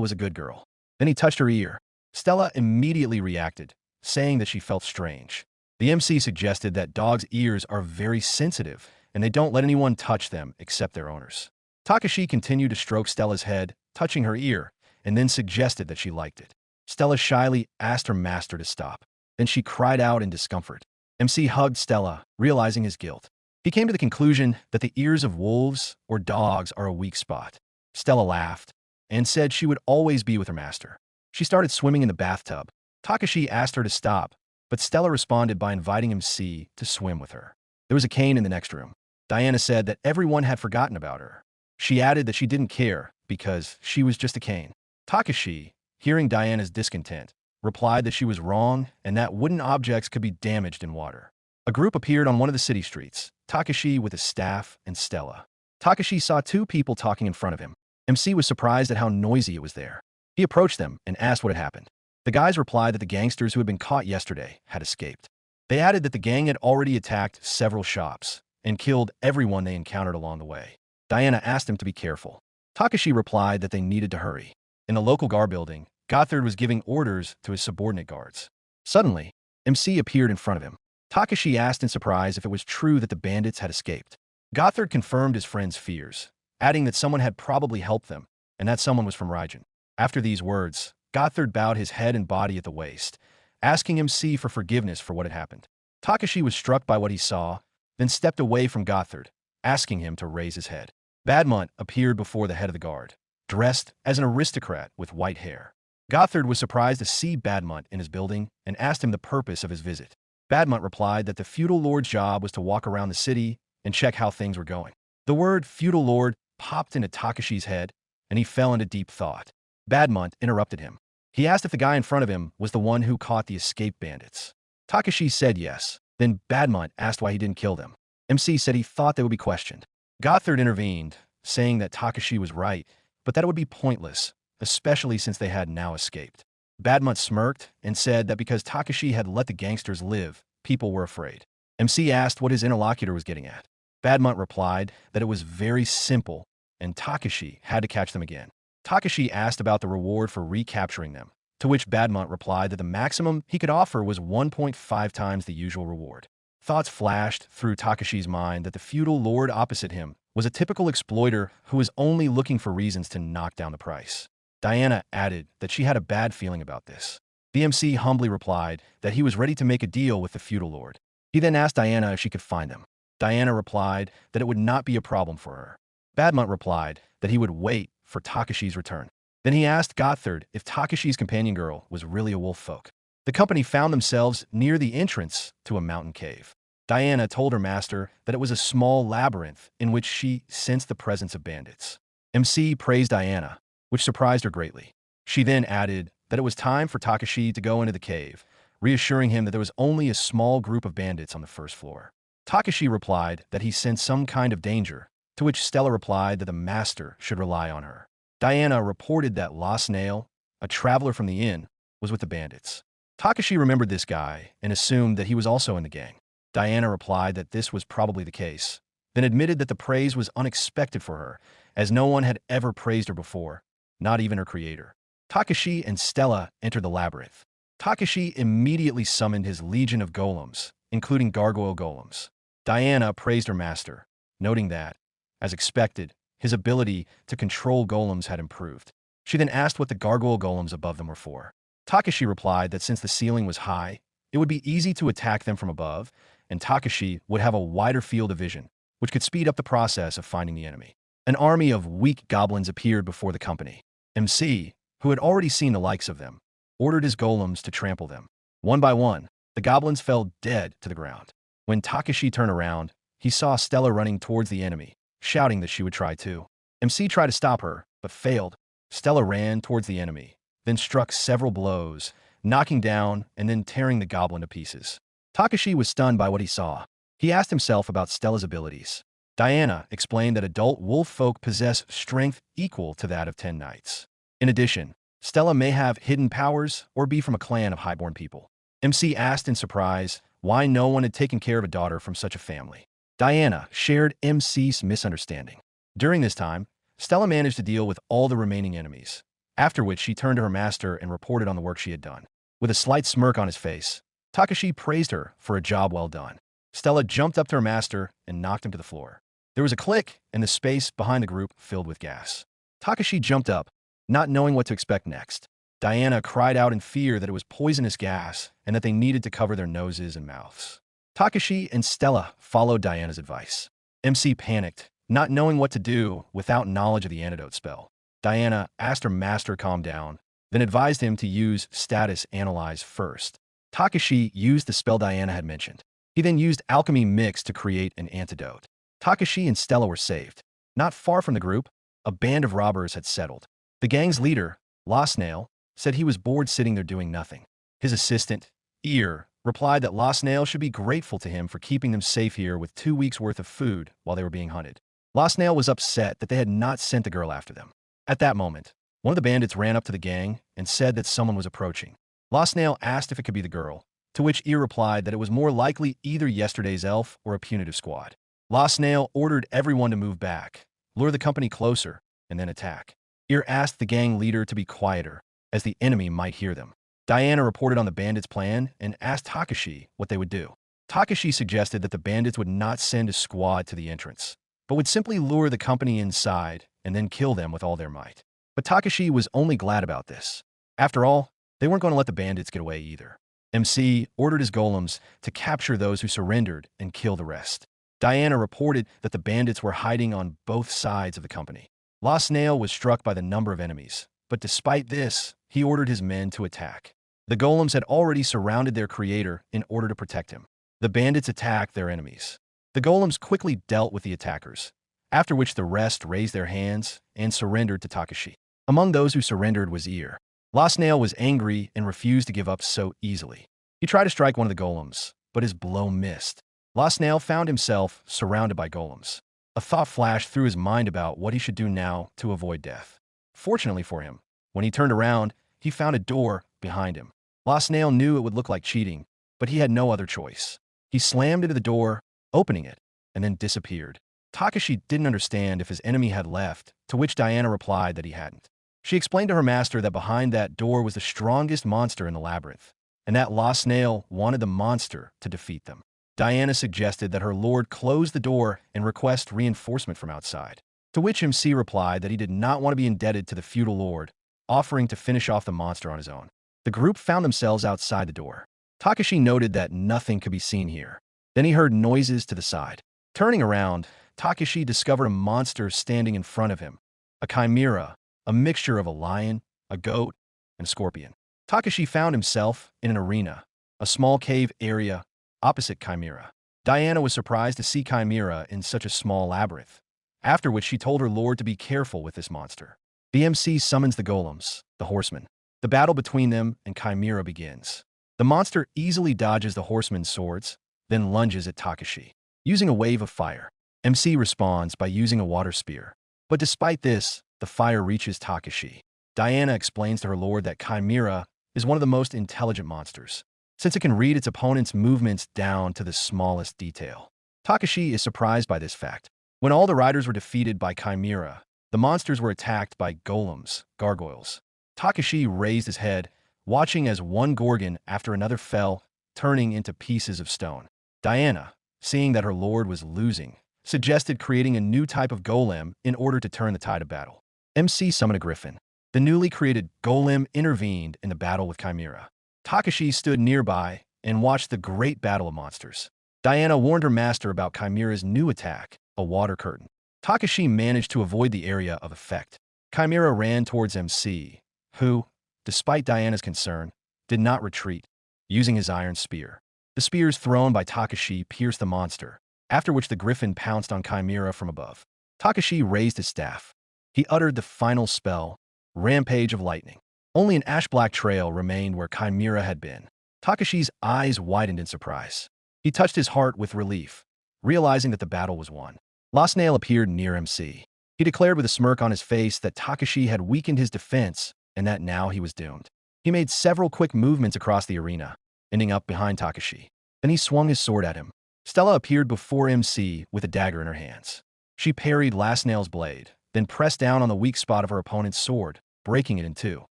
was a good girl. Then he touched her ear. Stella immediately reacted, saying that she felt strange. The MC suggested that dogs' ears are very sensitive and they don't let anyone touch them except their owners. Takashi continued to stroke Stella's head, touching her ear, and then suggested that she liked it. Stella shyly asked her master to stop. Then she cried out in discomfort. MC hugged Stella, realizing his guilt. He came to the conclusion that the ears of wolves or dogs are a weak spot. Stella laughed and said she would always be with her master. She started swimming in the bathtub. Takashi asked her to stop, but Stella responded by inviting MC to swim with her. There was a cane in the next room. Diana said that everyone had forgotten about her. She added that she didn't care because she was just a cane. Takashi, hearing Diana's discontent, replied that she was wrong and that wooden objects could be damaged in water. A group appeared on one of the city streets, Takashi with his staff and Stella. Takashi saw two people talking in front of him. MC was surprised at how noisy it was there. He approached them and asked what had happened. The guys replied that the gangsters who had been caught yesterday had escaped. They added that the gang had already attacked several shops and killed everyone they encountered along the way. Diana asked him to be careful. Takashi replied that they needed to hurry. In the local guard building, Gothard was giving orders to his subordinate guards. Suddenly, MC appeared in front of him. Takashi asked in surprise if it was true that the bandits had escaped. Gothard confirmed his friend's fears, adding that someone had probably helped them, and that someone was from Raijin. After these words, Gothard bowed his head and body at the waist, asking MC for forgiveness for what had happened. Takashi was struck by what he saw, then stepped away from Gothard, asking him to raise his head. Badmont appeared before the head of the guard, dressed as an aristocrat with white hair. Gothard was surprised to see Badmont in his building and asked him the purpose of his visit. Badmont replied that the feudal lord's job was to walk around the city and check how things were going. The word feudal lord popped into Takashi's head, and he fell into deep thought. Badmont interrupted him. He asked if the guy in front of him was the one who caught the escaped bandits. Takashi said yes. Then Badmont asked why he didn't kill them. MC said he thought they would be questioned. Gothard intervened, saying that Takashi was right, but that it would be pointless, especially since they had now escaped. Badmont smirked and said that because Takashi had let the gangsters live, people were afraid. MC asked what his interlocutor was getting at. Badmont replied that it was very simple, and Takashi had to catch them again. Takashi asked about the reward for recapturing them, to which Badmont replied that the maximum he could offer was 1.5 times the usual reward. Thoughts flashed through Takashi's mind that the feudal lord opposite him was a typical exploiter who was only looking for reasons to knock down the price. Diana added that she had a bad feeling about this. The MC humbly replied that he was ready to make a deal with the feudal lord. He then asked Diana if she could find them. Diana replied that it would not be a problem for her. Badmont replied that he would wait for Takashi's return. Then he asked Gothard if Takashi's companion girl was really a wolf folk. The company found themselves near the entrance to a mountain cave. Diana told her master that it was a small labyrinth in which she sensed the presence of bandits. MC praised Diana, which surprised her greatly. She then added that it was time for Takashi to go into the cave, reassuring him that there was only a small group of bandits on the first floor. Takashi replied that he sensed some kind of danger, to which Stella replied that the master should rely on her. Diana reported that Lost Nail, a traveler from the inn, was with the bandits. Takashi remembered this guy and assumed that he was also in the gang. Diana replied that this was probably the case, then admitted that the praise was unexpected for her, as no one had ever praised her before, not even her creator. Takashi and Stella entered the labyrinth. Takashi immediately summoned his legion of golems, including gargoyle golems. Diana praised her master, noting that, as expected, his ability to control golems had improved. She then asked what the gargoyle golems above them were for. Takashi replied that since the ceiling was high, it would be easy to attack them from above, and Takashi would have a wider field of vision, which could speed up the process of finding the enemy. An army of weak goblins appeared before the company. MC, who had already seen the likes of them, ordered his golems to trample them. One by one, the goblins fell dead to the ground. When Takashi turned around, he saw Stella running towards the enemy, shouting that she would try too. MC tried to stop her, but failed. Stella ran towards the enemy, then struck several blows, knocking down and then tearing the goblin to pieces. Takashi was stunned by what he saw. He asked himself about Stella's abilities. Diana explained that adult wolf folk possess strength equal to that of 10 knights. In addition, Stella may have hidden powers or be from a clan of highborn people. MC asked in surprise why no one had taken care of a daughter from such a family. Diana shared MC's misunderstanding. During this time, Stella managed to deal with all the remaining enemies, after which she turned to her master and reported on the work she had done. With a slight smirk on his face, Takashi praised her for a job well done. Stella jumped up to her master and knocked him to the floor. There was a click, and the space behind the group filled with gas. Takashi jumped up, not knowing what to expect next. Diana cried out in fear that it was poisonous gas and that they needed to cover their noses and mouths. Takashi and Stella followed Diana's advice. MC panicked, not knowing what to do without knowledge of the antidote spell. Diana asked her master to calm down, then advised him to use status analyze first. Takashi used the spell Diana had mentioned. He then used alchemy mix to create an antidote. Takashi and Stella were saved. Not far from the group, a band of robbers had settled. The gang's leader, La Snail, said he was bored sitting there doing nothing. His assistant, Ear, replied that La Snail should be grateful to him for keeping them safe here with 2 weeks' worth of food while they were being hunted. La Snail was upset that they had not sent the girl after them. At that moment, one of the bandits ran up to the gang and said that someone was approaching. La Snail asked if it could be the girl, to which Ear replied that it was more likely either yesterday's elf or a punitive squad. La Snail ordered everyone to move back, lure the company closer, and then attack. Ear asked the gang leader to be quieter, as the enemy might hear them. Diana reported on the bandits' plan and asked Takashi what they would do. Takashi suggested that the bandits would not send a squad to the entrance, but would simply lure the company inside and then kill them with all their might. But Takashi was only glad about this. After all, they weren't going to let the bandits get away either. MC ordered his golems to capture those who surrendered and kill the rest. Diana reported that the bandits were hiding on both sides of the company. La Snail was struck by the number of enemies, but despite this, he ordered his men to attack. The golems had already surrounded their creator in order to protect him. The bandits attacked their enemies. The golems quickly dealt with the attackers, after which the rest raised their hands and surrendered to Takashi. Among those who surrendered was Ear. La Snail was angry and refused to give up so easily. He tried to strike one of the golems, but his blow missed. La Snail found himself surrounded by golems. A thought flashed through his mind about what he should do now to avoid death. Fortunately for him, when he turned around, he found a door behind him. La Snail knew it would look like cheating, but he had no other choice. He slammed into the door, opening it, and then disappeared. Takashi didn't understand if his enemy had left, to which Diana replied that he hadn't. She explained to her master that behind that door was the strongest monster in the labyrinth, and that La Snail wanted the monster to defeat them. Diana suggested that her lord close the door and request reinforcement from outside, to which MC replied that he did not want to be indebted to the feudal lord, offering to finish off the monster on his own. The group found themselves outside the door. Takashi noted that nothing could be seen here. Then he heard noises to the side. Turning around, Takashi discovered a monster standing in front of him, a chimera, a mixture of a lion, a goat, and a scorpion. Takashi found himself in an arena, a small cave area opposite Chimera. Diana was surprised to see Chimera in such a small labyrinth, after which she told her lord to be careful with this monster. The MC summons the golems, the horsemen. The battle between them and Chimera begins. The monster easily dodges the horsemen's swords, then lunges at Takashi, using a wave of fire. MC responds by using a water spear. But despite this, the fire reaches Takashi. Diana explains to her lord that Chimera is one of the most intelligent monsters, since it can read its opponent's movements down to the smallest detail. Takashi is surprised by this fact. When all the riders were defeated by Chimera, the monsters were attacked by golems, gargoyles. Takashi raised his head, watching as one gorgon after another fell, turning into pieces of stone. Diana, seeing that her lord was losing, suggested creating a new type of golem in order to turn the tide of battle. MC summoned a griffin. The newly created golem intervened in the battle with Chimera. Takashi stood nearby and watched the great battle of monsters. Diana warned her master about Chimera's new attack, a water curtain. Takashi managed to avoid the area of effect. Chimera ran towards MC, who, despite Diana's concern, did not retreat, using his iron spear. The spears thrown by Takashi pierced the monster, after which the griffin pounced on Chimera from above. Takashi raised his staff. He uttered the final spell, Rampage of Lightning. Only an ash-black trail remained where Chimera had been. Takashi's eyes widened in surprise. He touched his heart with relief, realizing that the battle was won. La Snail appeared near MC. He declared with a smirk on his face that Takashi had weakened his defense and that now he was doomed. He made several quick movements across the arena, ending up behind Takashi. Then he swung his sword at him. Stella appeared before MC with a dagger in her hands. She parried Last Snail's blade, then pressed down on the weak spot of her opponent's sword, breaking it in two.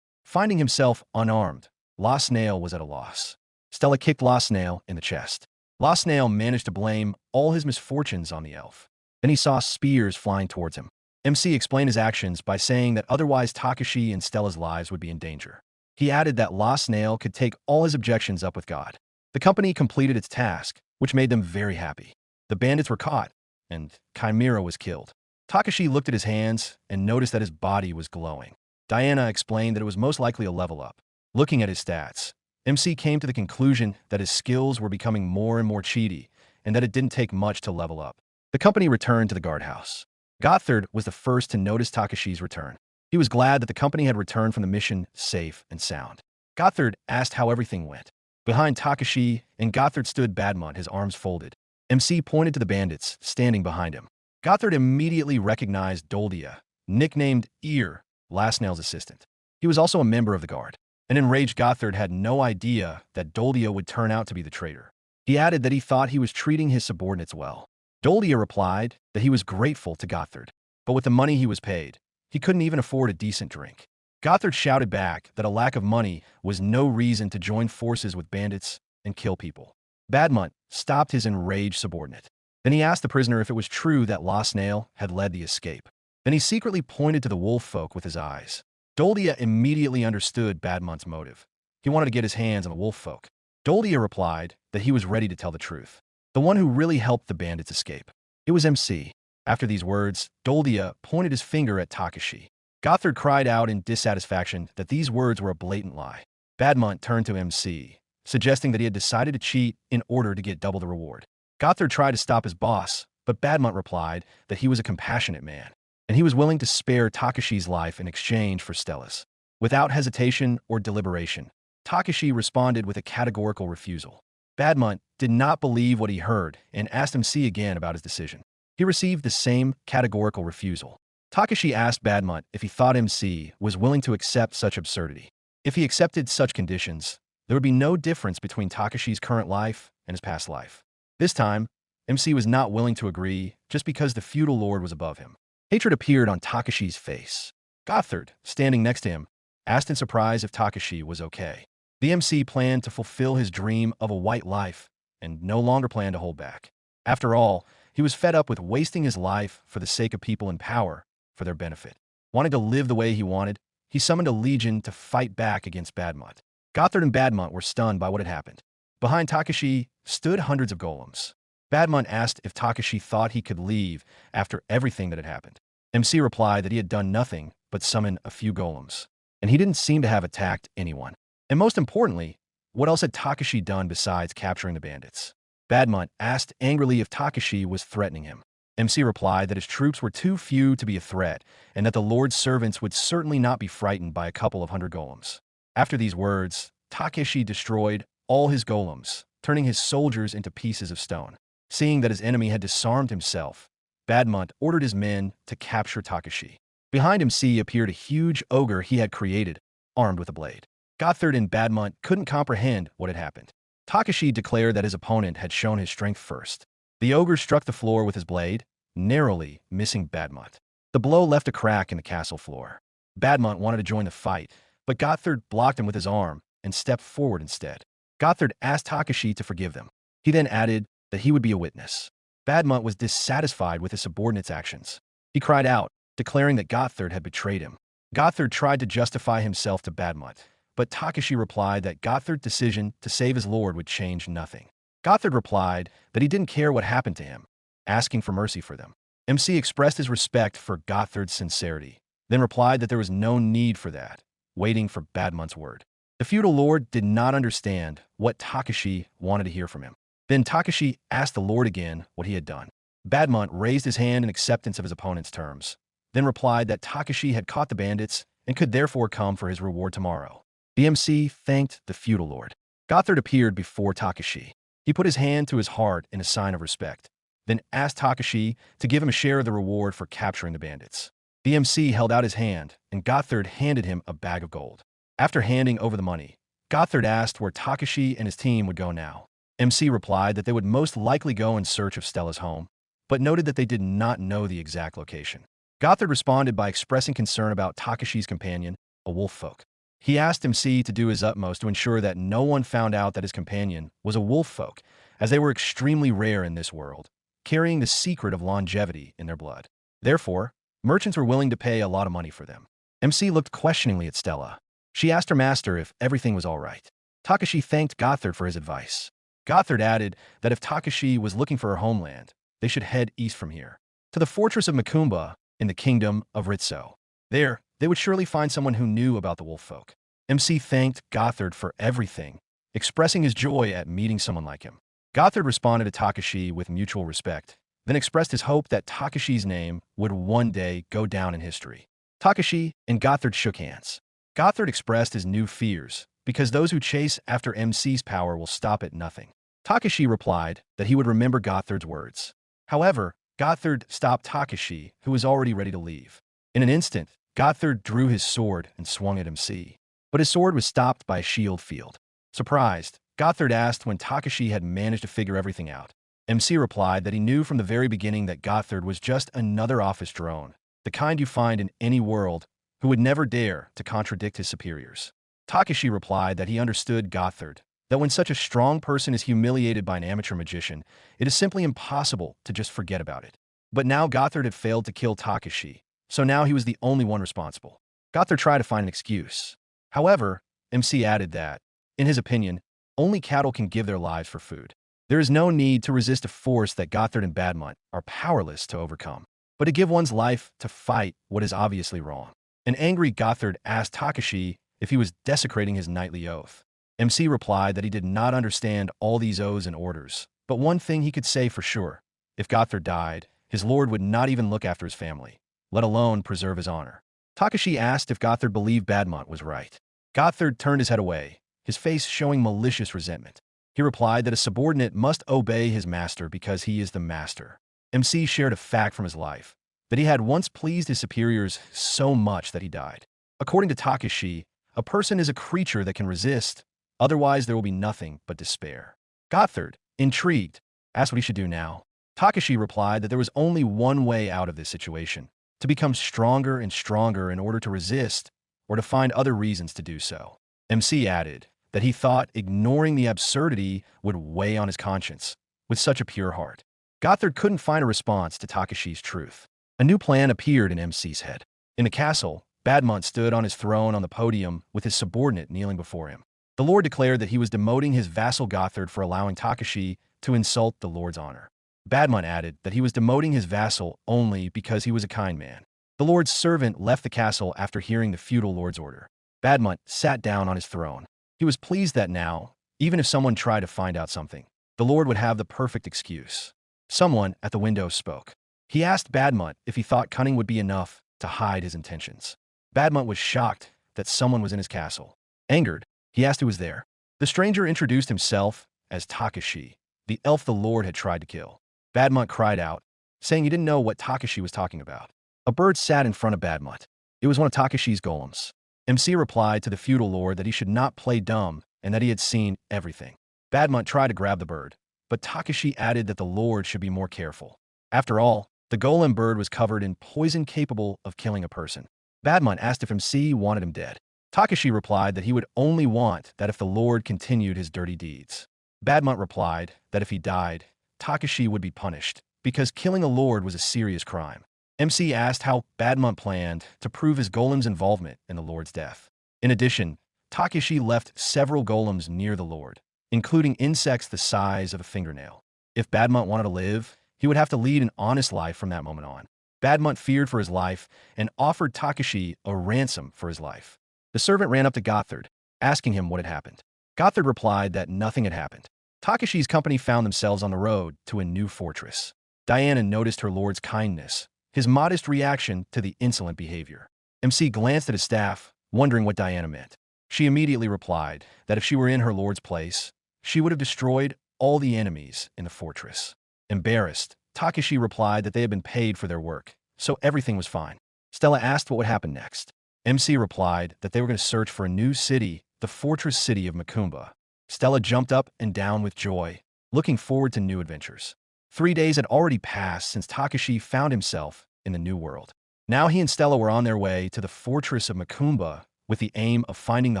Finding himself unarmed, Last Snail was at a loss. Stella kicked Last Snail in the chest. Last Snail managed to blame all his misfortunes on the elf. Then he saw spears flying towards him. MC explained his actions by saying that otherwise Takashi and Stella's lives would be in danger. He added that Last Snail could take all his objections up with God. The company completed its task, which made them very happy. The bandits were caught, and Chimera was killed. Takashi looked at his hands and noticed that his body was glowing. Diana explained that it was most likely a level up. Looking at his stats, MC came to the conclusion that his skills were becoming more and more cheaty, and that it didn't take much to level up. The company returned to the guardhouse. Gothard was the first to notice Takashi's return. He was glad that the company had returned from the mission safe and sound. Gothard asked how everything went. Behind Takashi and Gothard stood Badmont, his arms folded. MC pointed to the bandits standing behind him. Gothard immediately recognized Doldia, nicknamed Ear, Last Snail's assistant. He was also a member of the guard. An enraged Gothard had no idea that Doldia would turn out to be the traitor. He added that he thought he was treating his subordinates well. Doldia replied that he was grateful to Gothard, but with the money he was paid, he couldn't even afford a decent drink. Gothard shouted back that a lack of money was no reason to join forces with bandits and kill people. Badmont stopped his enraged subordinate. Then he asked the prisoner if it was true that Last Snail had led the escape. Then he secretly pointed to the wolf folk with his eyes. Doldia immediately understood Badmont's motive. He wanted to get his hands on the wolf folk. Doldia replied that he was ready to tell the truth. The one who really helped the bandits escape. It was MC. After these words, Doldia pointed his finger at Takashi. Gothard cried out in dissatisfaction that these words were a blatant lie. Badmont turned to MC, suggesting that he had decided to cheat in order to get double the reward. Gothard tried to stop his boss, but Badmont replied that he was a compassionate man, and he was willing to spare Takashi's life in exchange for Stella's. Without hesitation or deliberation, Takashi responded with a categorical refusal. Badmont did not believe what he heard and asked MC again about his decision. He received the same categorical refusal. Takashi asked Badmont if he thought MC was willing to accept such absurdity. If he accepted such conditions, there would be no difference between Takashi's current life and his past life. This time, MC was not willing to agree just because the feudal lord was above him. Hatred appeared on Takashi's face. Gothard, standing next to him, asked in surprise if Takashi was okay. The MC planned to fulfill his dream of a white life and no longer planned to hold back. After all, he was fed up with wasting his life for the sake of people in power for their benefit. Wanting to live the way he wanted, he summoned a legion to fight back against Badmont. Gothard and Badmont were stunned by what had happened. Behind Takashi stood hundreds of golems. Badmont asked if Takashi thought he could leave after everything that had happened. MC replied that he had done nothing but summon a few golems, and he didn't seem to have attacked anyone. And most importantly, what else had Takashi done besides capturing the bandits? Badmont asked angrily if Takashi was threatening him. MC replied that his troops were too few to be a threat, and that the Lord's servants would certainly not be frightened by a couple of hundred golems. After these words, Takashi destroyed all his golems, turning his soldiers into pieces of stone. Seeing that his enemy had disarmed himself, Badmont ordered his men to capture Takashi. Behind MC appeared a huge ogre he had created, armed with a blade. Gothard and Badmont couldn't comprehend what had happened. Takashi declared that his opponent had shown his strength first. The ogre struck the floor with his blade, narrowly missing Badmont. The blow left a crack in the castle floor. Badmont wanted to join the fight, but Gothard blocked him with his arm and stepped forward instead. Gothard asked Takashi to forgive them. He then added that he would be a witness. Badmont was dissatisfied with his subordinate's actions. He cried out, declaring that Gothard had betrayed him. Gothard tried to justify himself to Badmont, but Takashi replied that Gothard's decision to save his lord would change nothing. Gothard replied that he didn't care what happened to him, asking for mercy for them. MC expressed his respect for Gothard's sincerity, then replied that there was no need for that, waiting for Badmont's word. The feudal lord did not understand what Takashi wanted to hear from him. Then Takashi asked the lord again what he had done. Badmont raised his hand in acceptance of his opponent's terms, then replied that Takashi had caught the bandits and could therefore come for his reward tomorrow. The MC thanked the feudal lord. Gothard appeared before Takashi. He put his hand to his heart in a sign of respect, then asked Takashi to give him a share of the reward for capturing the bandits. The MC held out his hand, and Gothard handed him a bag of gold. After handing over the money, Gothard asked where Takashi and his team would go now. MC replied that they would most likely go in search of Stella's home, but noted that they did not know the exact location. Gothard responded by expressing concern about Takashi's companion, a wolf folk. He asked MC to do his utmost to ensure that no one found out that his companion was a wolf folk, as they were extremely rare in this world, carrying the secret of longevity in their blood. Therefore, merchants were willing to pay a lot of money for them. MC looked questioningly at Stella. She asked her master if everything was all right. Takashi thanked Gothard for his advice. Gothard added that if Takashi was looking for her homeland, they should head east from here, to the fortress of Makumba in the kingdom of Ritso. There, they would surely find someone who knew about the wolf folk. MC thanked Gothard for everything, expressing his joy at meeting someone like him. Gothard responded to Takashi with mutual respect, then expressed his hope that Takashi's name would one day go down in history. Takashi and Gothard shook hands. Gothard expressed his new fears, because those who chase after MC's power will stop at nothing. Takashi replied that he would remember Gothard's words. However, Gothard stopped Takashi, who was already ready to leave. In an instant, Gothard drew his sword and swung at MC. But his sword was stopped by a shield field. Surprised, Gothard asked when Takashi had managed to figure everything out. MC replied that he knew from the very beginning that Gothard was just another office drone, the kind you find in any world, who would never dare to contradict his superiors. Takashi replied that he understood Gothard, that when such a strong person is humiliated by an amateur magician, it is simply impossible to just forget about it. But now Gothard had failed to kill Takashi, so now he was the only one responsible. Gothard tried to find an excuse. However, MC added that, in his opinion, only cattle can give their lives for food. There is no need to resist a force that Gothard and Badmont are powerless to overcome, but to give one's life to fight what is obviously wrong. An angry Gothard asked Takashi if he was desecrating his knightly oath. MC replied that he did not understand all these oaths and orders, but one thing he could say for sure: if Gothard died, his lord would not even look after his family, let alone preserve his honor. Takashi asked if Gothard believed Badmont was right. Gothard turned his head away, his face showing malicious resentment. He replied that a subordinate must obey his master because he is the master. MC shared a fact from his life, that he had once pleased his superiors so much that he died. According to Takashi, a person is a creature that can resist, otherwise there will be nothing but despair. Gothard, intrigued, asked what he should do now. Takashi replied that there was only one way out of this situation: to become stronger and stronger in order to resist, or to find other reasons to do so. MC added that he thought ignoring the absurdity would weigh on his conscience, with such a pure heart. Gothard couldn't find a response to Takashi's truth. A new plan appeared in MC's head. In the castle, Badmont stood on his throne on the podium with his subordinate kneeling before him. The lord declared that he was demoting his vassal Gothard for allowing Takashi to insult the lord's honor. Badmont added that he was demoting his vassal only because he was a kind man. The lord's servant left the castle after hearing the feudal lord's order. Badmont sat down on his throne. He was pleased that now, even if someone tried to find out something, the lord would have the perfect excuse. Someone at the window spoke. He asked Badmont if he thought cunning would be enough to hide his intentions. Badmont was shocked that someone was in his castle. Angered, he asked who was there. The stranger introduced himself as Takashi, the elf the lord had tried to kill. Badmont cried out, saying he didn't know what Takashi was talking about. A bird sat in front of Badmont. It was one of Takashi's golems. MC replied to the feudal lord that he should not play dumb and that he had seen everything. Badmont tried to grab the bird, but Takashi added that the lord should be more careful. After all, the golem bird was covered in poison capable of killing a person. Badmont asked if MC wanted him dead. Takashi replied that he would only want that if the lord continued his dirty deeds. Badmont replied that if he died, Takashi would be punished, because killing a lord was a serious crime. MC asked how Badmont planned to prove his golem's involvement in the lord's death. In addition, Takashi left several golems near the lord, including insects the size of a fingernail. If Badmont wanted to live, he would have to lead an honest life from that moment on. Badmont feared for his life and offered Takashi a ransom for his life. The servant ran up to Gothard, asking him what had happened. Gothard replied that nothing had happened. Takashi's company found themselves on the road to a new fortress. Diana noticed her lord's kindness, his modest reaction to the insolent behavior. MC glanced at his staff, wondering what Diana meant. She immediately replied that if she were in her lord's place, she would have destroyed all the enemies in the fortress. Embarrassed, Takashi replied that they had been paid for their work, so everything was fine. Stella asked what would happen next. MC replied that they were going to search for a new city, the fortress city of Makumba. Stella jumped up and down with joy, looking forward to new adventures. 3 days had already passed since Takashi found himself in the new world. Now he and Stella were on their way to the fortress of Makumba with the aim of finding the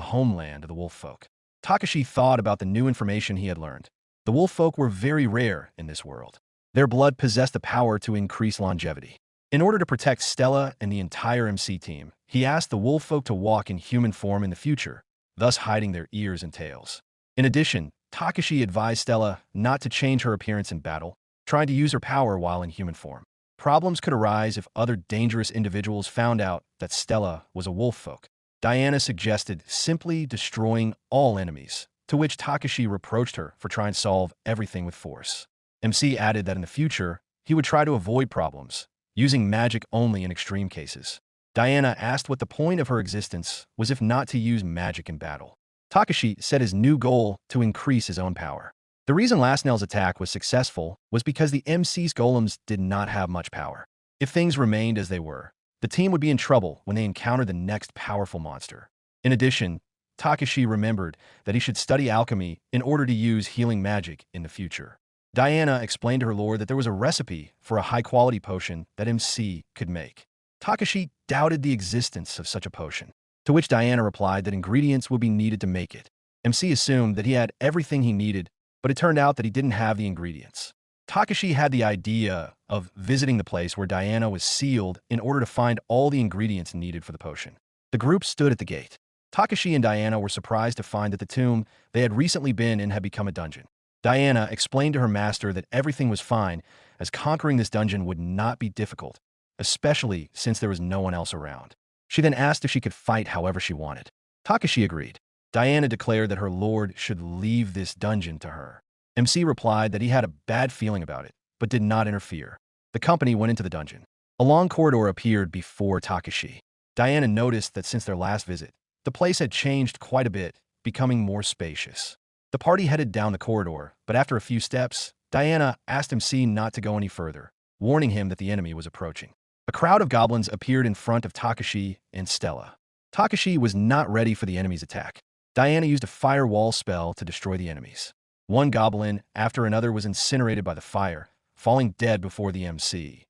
homeland of the wolf folk. Takashi thought about the new information he had learned. The wolf folk were very rare in this world. Their blood possessed the power to increase longevity. In order to protect Stella and the entire MC team, he asked the wolf folk to walk in human form in the future, thus hiding their ears and tails. In addition, Takashi advised Stella not to change her appearance in battle, trying to use her power while in human form. Problems could arise if other dangerous individuals found out that Stella was a wolf folk. Diana suggested simply destroying all enemies, to which Takashi reproached her for trying to solve everything with force. MC added that in the future, he would try to avoid problems, using magic only in extreme cases. Diana asked what the point of her existence was if not to use magic in battle. Takashi set his new goal to increase his own power. The reason Lasnell's attack was successful was because the MC's golems did not have much power. If things remained as they were, the team would be in trouble when they encountered the next powerful monster. In addition, Takashi remembered that he should study alchemy in order to use healing magic in the future. Diana explained to her lord that there was a recipe for a high-quality potion that MC could make. Takashi doubted the existence of such a potion, to which Diana replied that ingredients would be needed to make it. MC assumed that he had everything he needed, but it turned out that he didn't have the ingredients. Takashi had the idea of visiting the place where Diana was sealed in order to find all the ingredients needed for the potion. The group stood at the gate. Takashi and Diana were surprised to find that the tomb they had recently been in had become a dungeon. Diana explained to her master that everything was fine, as conquering this dungeon would not be difficult, especially since there was no one else around. She then asked if she could fight however she wanted. Takashi agreed. Diana declared that her lord should leave this dungeon to her. MC replied that he had a bad feeling about it, but did not interfere. The company went into the dungeon. A long corridor appeared before Takashi. Diana noticed that since their last visit, the place had changed quite a bit, becoming more spacious. The party headed down the corridor, but after a few steps, Diana asked MC not to go any further, warning him that the enemy was approaching. A crowd of goblins appeared in front of Takashi and Stella. Takashi was not ready for the enemy's attack. Diana used a firewall spell to destroy the enemies. One goblin after another was incinerated by the fire, falling dead before the MC.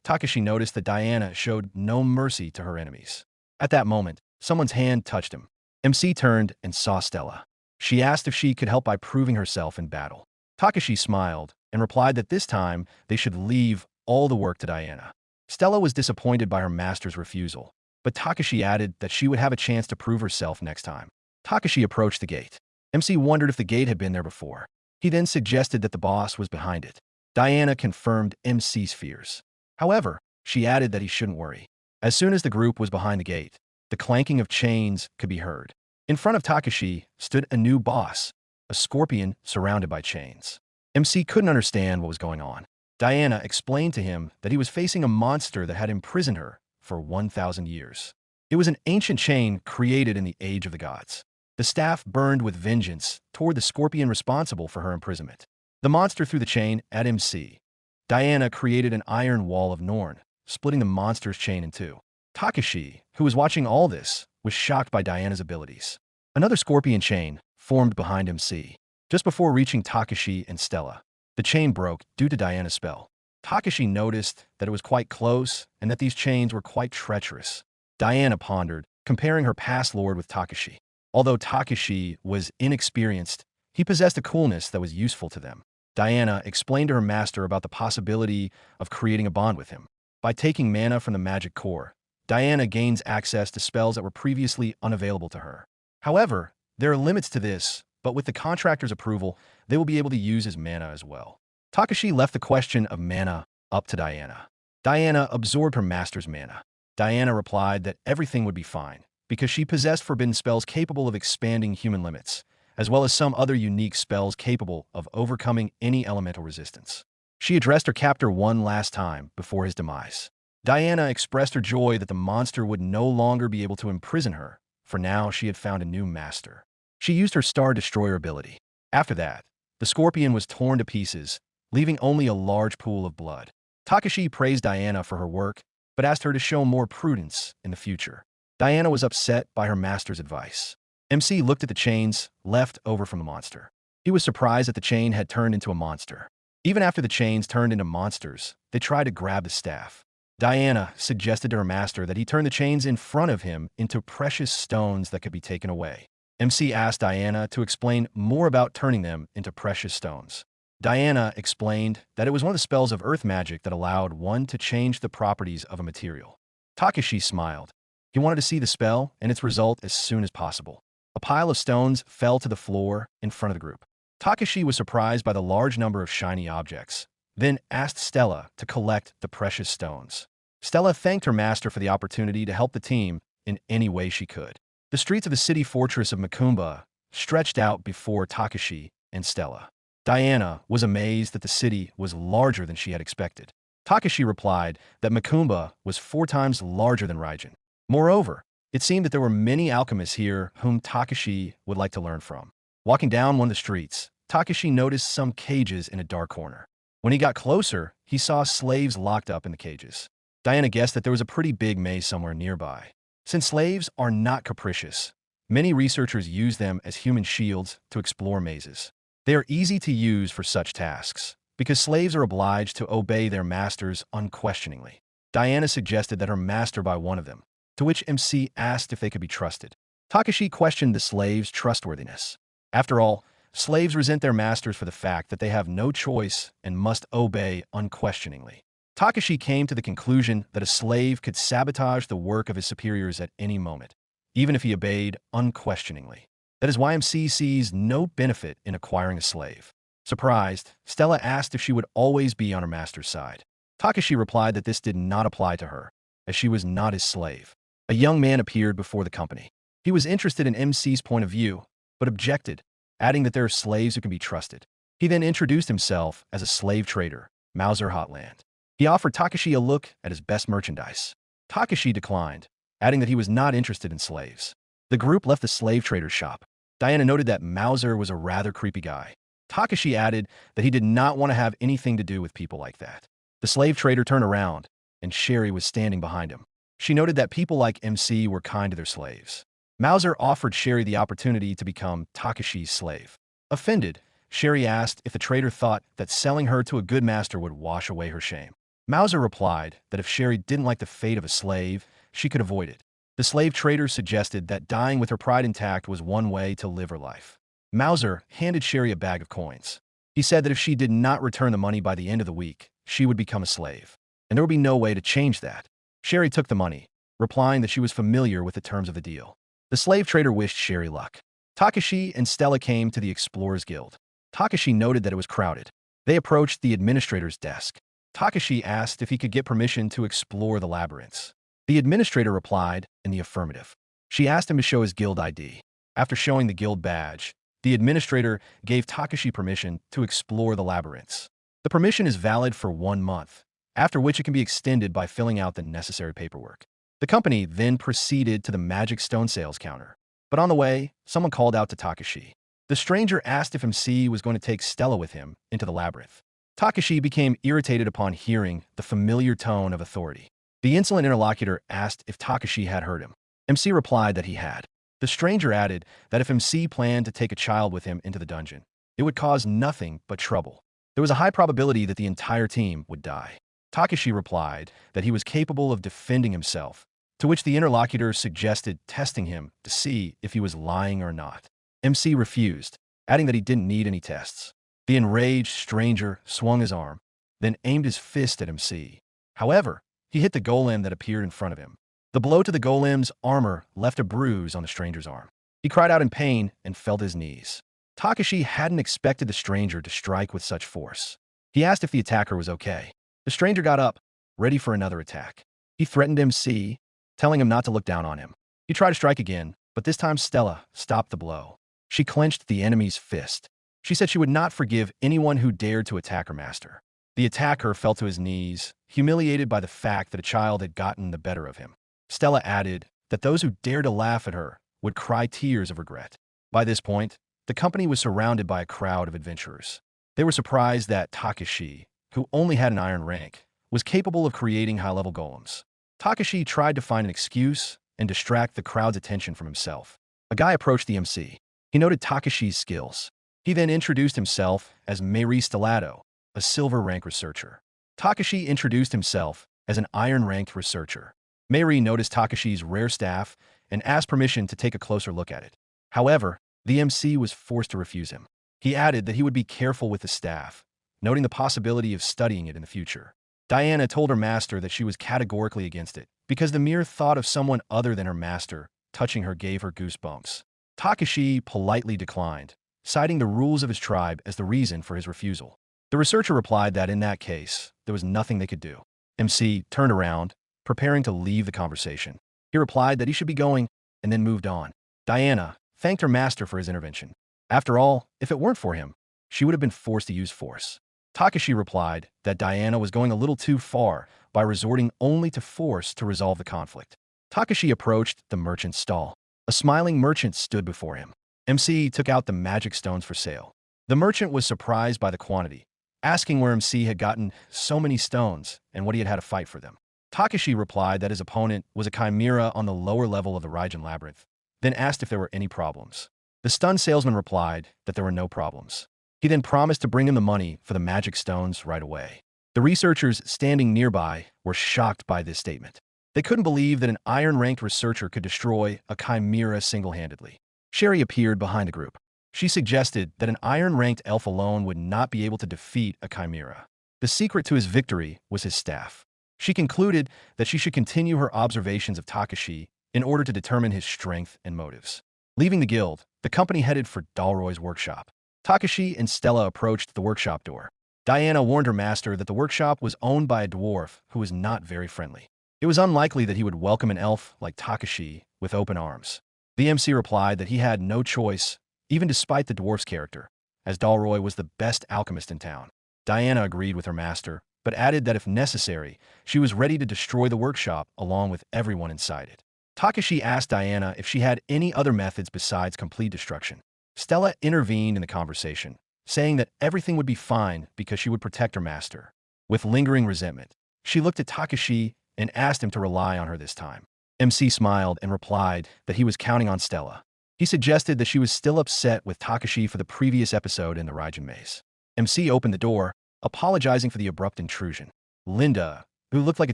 Takashi noticed that Diana showed no mercy to her enemies. At that moment, someone's hand touched him. MC turned and saw Stella. She asked if she could help by proving herself in battle. Takashi smiled and replied that this time they should leave all the work to Diana. Stella was disappointed by her master's refusal, but Takashi added that she would have a chance to prove herself next time. Takashi approached the gate. MC wondered if the gate had been there before. He then suggested that the boss was behind it. Diana confirmed MC's fears. However, she added that he shouldn't worry. As soon as the group was behind the gate, the clanking of chains could be heard. In front of Takashi stood a new boss, a scorpion surrounded by chains. MC couldn't understand what was going on. Diana explained to him that he was facing a monster that had imprisoned her for 1,000 years. It was an ancient chain created in the Age of the Gods. The staff burned with vengeance toward the scorpion responsible for her imprisonment. The monster threw the chain at MC. Diana created an iron wall of Norn, splitting the monster's chain in two. Takashi, who was watching all this, was shocked by Diana's abilities. Another scorpion chain formed behind MC. Just before reaching Takashi and Stella, the chain broke due to Diana's spell. Takashi noticed that it was quite close and that these chains were quite treacherous. Diana pondered, comparing her past lord with Takashi. Although Takashi was inexperienced, he possessed a coolness that was useful to them. Diana explained to her master about the possibility of creating a bond with him. By taking mana from the magic core, Diana gains access to spells that were previously unavailable to her. However, there are limits to this, but with the contractor's approval, they will be able to use his mana as well. Takashi left the question of mana up to Diana. Diana absorbed her master's mana. Diana replied that everything would be fine, because she possessed forbidden spells capable of expanding human limits, as well as some other unique spells capable of overcoming any elemental resistance. She addressed her captor one last time before his demise. Diana expressed her joy that the monster would no longer be able to imprison her, for now she had found a new master. She used her Star Destroyer ability. After that, the scorpion was torn to pieces, leaving only a large pool of blood. Takashi praised Diana for her work, but asked her to show more prudence in the future. Diana was upset by her master's advice. MC looked at the chains left over from the monster. He was surprised that the chain had turned into a monster. Even after the chains turned into monsters, they tried to grab the staff. Diana suggested to her master that he turn the chains in front of him into precious stones that could be taken away. MC asked Diana to explain more about turning them into precious stones. Diana explained that it was one of the spells of earth magic that allowed one to change the properties of a material. Takashi smiled. He wanted to see the spell and its result as soon as possible. A pile of stones fell to the floor in front of the group. Takashi was surprised by the large number of shiny objects, then asked Stella to collect the precious stones. Stella thanked her master for the opportunity to help the team in any way she could. The streets of the city fortress of Makumba stretched out before Takashi and Stella. Diana was amazed that the city was larger than she had expected. Takashi replied that Makumba was 4 times larger than Raijin. Moreover, it seemed that there were many alchemists here whom Takashi would like to learn from. Walking down one of the streets, Takashi noticed some cages in a dark corner. When he got closer, he saw slaves locked up in the cages. Diana guessed that there was a pretty big maze somewhere nearby. Since slaves are not capricious, many researchers use them as human shields to explore mazes. They are easy to use for such tasks, because slaves are obliged to obey their masters unquestioningly. Diana suggested that her master buy one of them, to which MC asked if they could be trusted. Takashi questioned the slaves' trustworthiness. After all, slaves resent their masters for the fact that they have no choice and must obey unquestioningly. Takashi came to the conclusion that a slave could sabotage the work of his superiors at any moment, even if he obeyed unquestioningly. That is why MC sees no benefit in acquiring a slave. Surprised, Stella asked if she would always be on her master's side. Takashi replied that this did not apply to her, as she was not his slave. A young man appeared before the company. He was interested in MC's point of view, but objected, adding that there are slaves who can be trusted. He then introduced himself as a slave trader, Mauser Hotland. He offered Takashi a look at his best merchandise. Takashi declined, adding that he was not interested in slaves. The group left the slave trader's shop. Diana noted that Mauser was a rather creepy guy. Takashi added that he did not want to have anything to do with people like that. The slave trader turned around, and Sherry was standing behind him. She noted that people like MC were kind to their slaves. Mauser offered Sherry the opportunity to become Takashi's slave. Offended, Sherry asked if the trader thought that selling her to a good master would wash away her shame. Mauser replied that if Sherry didn't like the fate of a slave, she could avoid it. The slave trader suggested that dying with her pride intact was one way to live her life. Mauser handed Sherry a bag of coins. He said that if she did not return the money by the end of the week, she would become a slave, and there would be no way to change that. Sherry took the money, replying that she was familiar with the terms of the deal. The slave trader wished Sherry luck. Takashi and Stella came to the Explorers Guild. Takashi noted that it was crowded. They approached the administrator's desk. Takashi asked if he could get permission to explore the labyrinths. The administrator replied in the affirmative. She asked him to show his guild ID. After showing the guild badge, the administrator gave Takashi permission to explore the labyrinths. The permission is valid for 1 month, after which it can be extended by filling out the necessary paperwork. The company then proceeded to the magic stone sales counter. But on the way, someone called out to Takashi. The stranger asked if MC was going to take Stella with him into the labyrinth. Takashi became irritated upon hearing the familiar tone of authority. The insolent interlocutor asked if Takashi had heard him. MC replied that he had. The stranger added that if MC planned to take a child with him into the dungeon, it would cause nothing but trouble. There was a high probability that the entire team would die. Takashi replied that he was capable of defending himself, to which the interlocutor suggested testing him to see if he was lying or not. MC refused, adding that he didn't need any tests. The enraged stranger swung his arm, then aimed his fist at MC. However, he hit the golem that appeared in front of him. The blow to the golem's armor left a bruise on the stranger's arm. He cried out in pain and fell to his knees. Takashi hadn't expected the stranger to strike with such force. He asked if the attacker was okay. The stranger got up, ready for another attack. He threatened MC, telling him not to look down on him. He tried to strike again, but this time Stella stopped the blow. She clenched the enemy's fist. She said she would not forgive anyone who dared to attack her master. The attacker fell to his knees, humiliated by the fact that a child had gotten the better of him. Stella added that those who dared to laugh at her would cry tears of regret. By this point, the company was surrounded by a crowd of adventurers. They were surprised that Takashi, who only had an iron rank, was capable of creating high-level golems. Takashi tried to find an excuse and distract the crowd's attention from himself. A guy approached the MC. He noted Takashi's skills. He then introduced himself as Meiri Stellato, a silver rank researcher. Takashi introduced himself as an iron-ranked researcher. Meiri noticed Takashi's rare staff and asked permission to take a closer look at it. However, the MC was forced to refuse him. He added that he would be careful with the staff, noting the possibility of studying it in the future. Diana told her master that she was categorically against it, because the mere thought of someone other than her master touching her gave her goosebumps. Takashi politely declined, citing the rules of his tribe as the reason for his refusal. The researcher replied that in that case, there was nothing they could do. MC turned around, preparing to leave the conversation. He replied that he should be going, and then moved on. Diana thanked her master for his intervention. After all, if it weren't for him, she would have been forced to use force. Takashi replied that Diana was going a little too far by resorting only to force to resolve the conflict. Takashi approached the merchant's stall. A smiling merchant stood before him. MC took out the magic stones for sale. The merchant was surprised by the quantity, asking where MC had gotten so many stones and what he had had to fight for them. Takashi replied that his opponent was a chimera on the lower level of the Raijin Labyrinth, then asked if there were any problems. The stunned salesman replied that there were no problems. He then promised to bring him the money for the magic stones right away. The researchers standing nearby were shocked by this statement. They couldn't believe that an iron-ranked researcher could destroy a chimera single-handedly. Sherry appeared behind the group. She suggested that an iron-ranked elf alone would not be able to defeat a chimera. The secret to his victory was his staff. She concluded that she should continue her observations of Takashi in order to determine his strength and motives. Leaving the guild, the company headed for Dalroy's workshop. Takashi and Stella approached the workshop door. Diana warned her master that the workshop was owned by a dwarf who was not very friendly. It was unlikely that he would welcome an elf like Takashi with open arms. The MC replied that he had no choice, even despite the dwarf's character, as Dalroy was the best alchemist in town. Diana agreed with her master, but added that if necessary, she was ready to destroy the workshop along with everyone inside it. Takashi asked Diana if she had any other methods besides complete destruction. Stella intervened in the conversation, saying that everything would be fine because she would protect her master. With lingering resentment, she looked at Takashi and asked him to rely on her this time. MC smiled and replied that he was counting on Stella. He suggested that she was still upset with Takashi for the previous episode in the Raijin Maze. MC opened the door, apologizing for the abrupt intrusion. Linda, who looked like a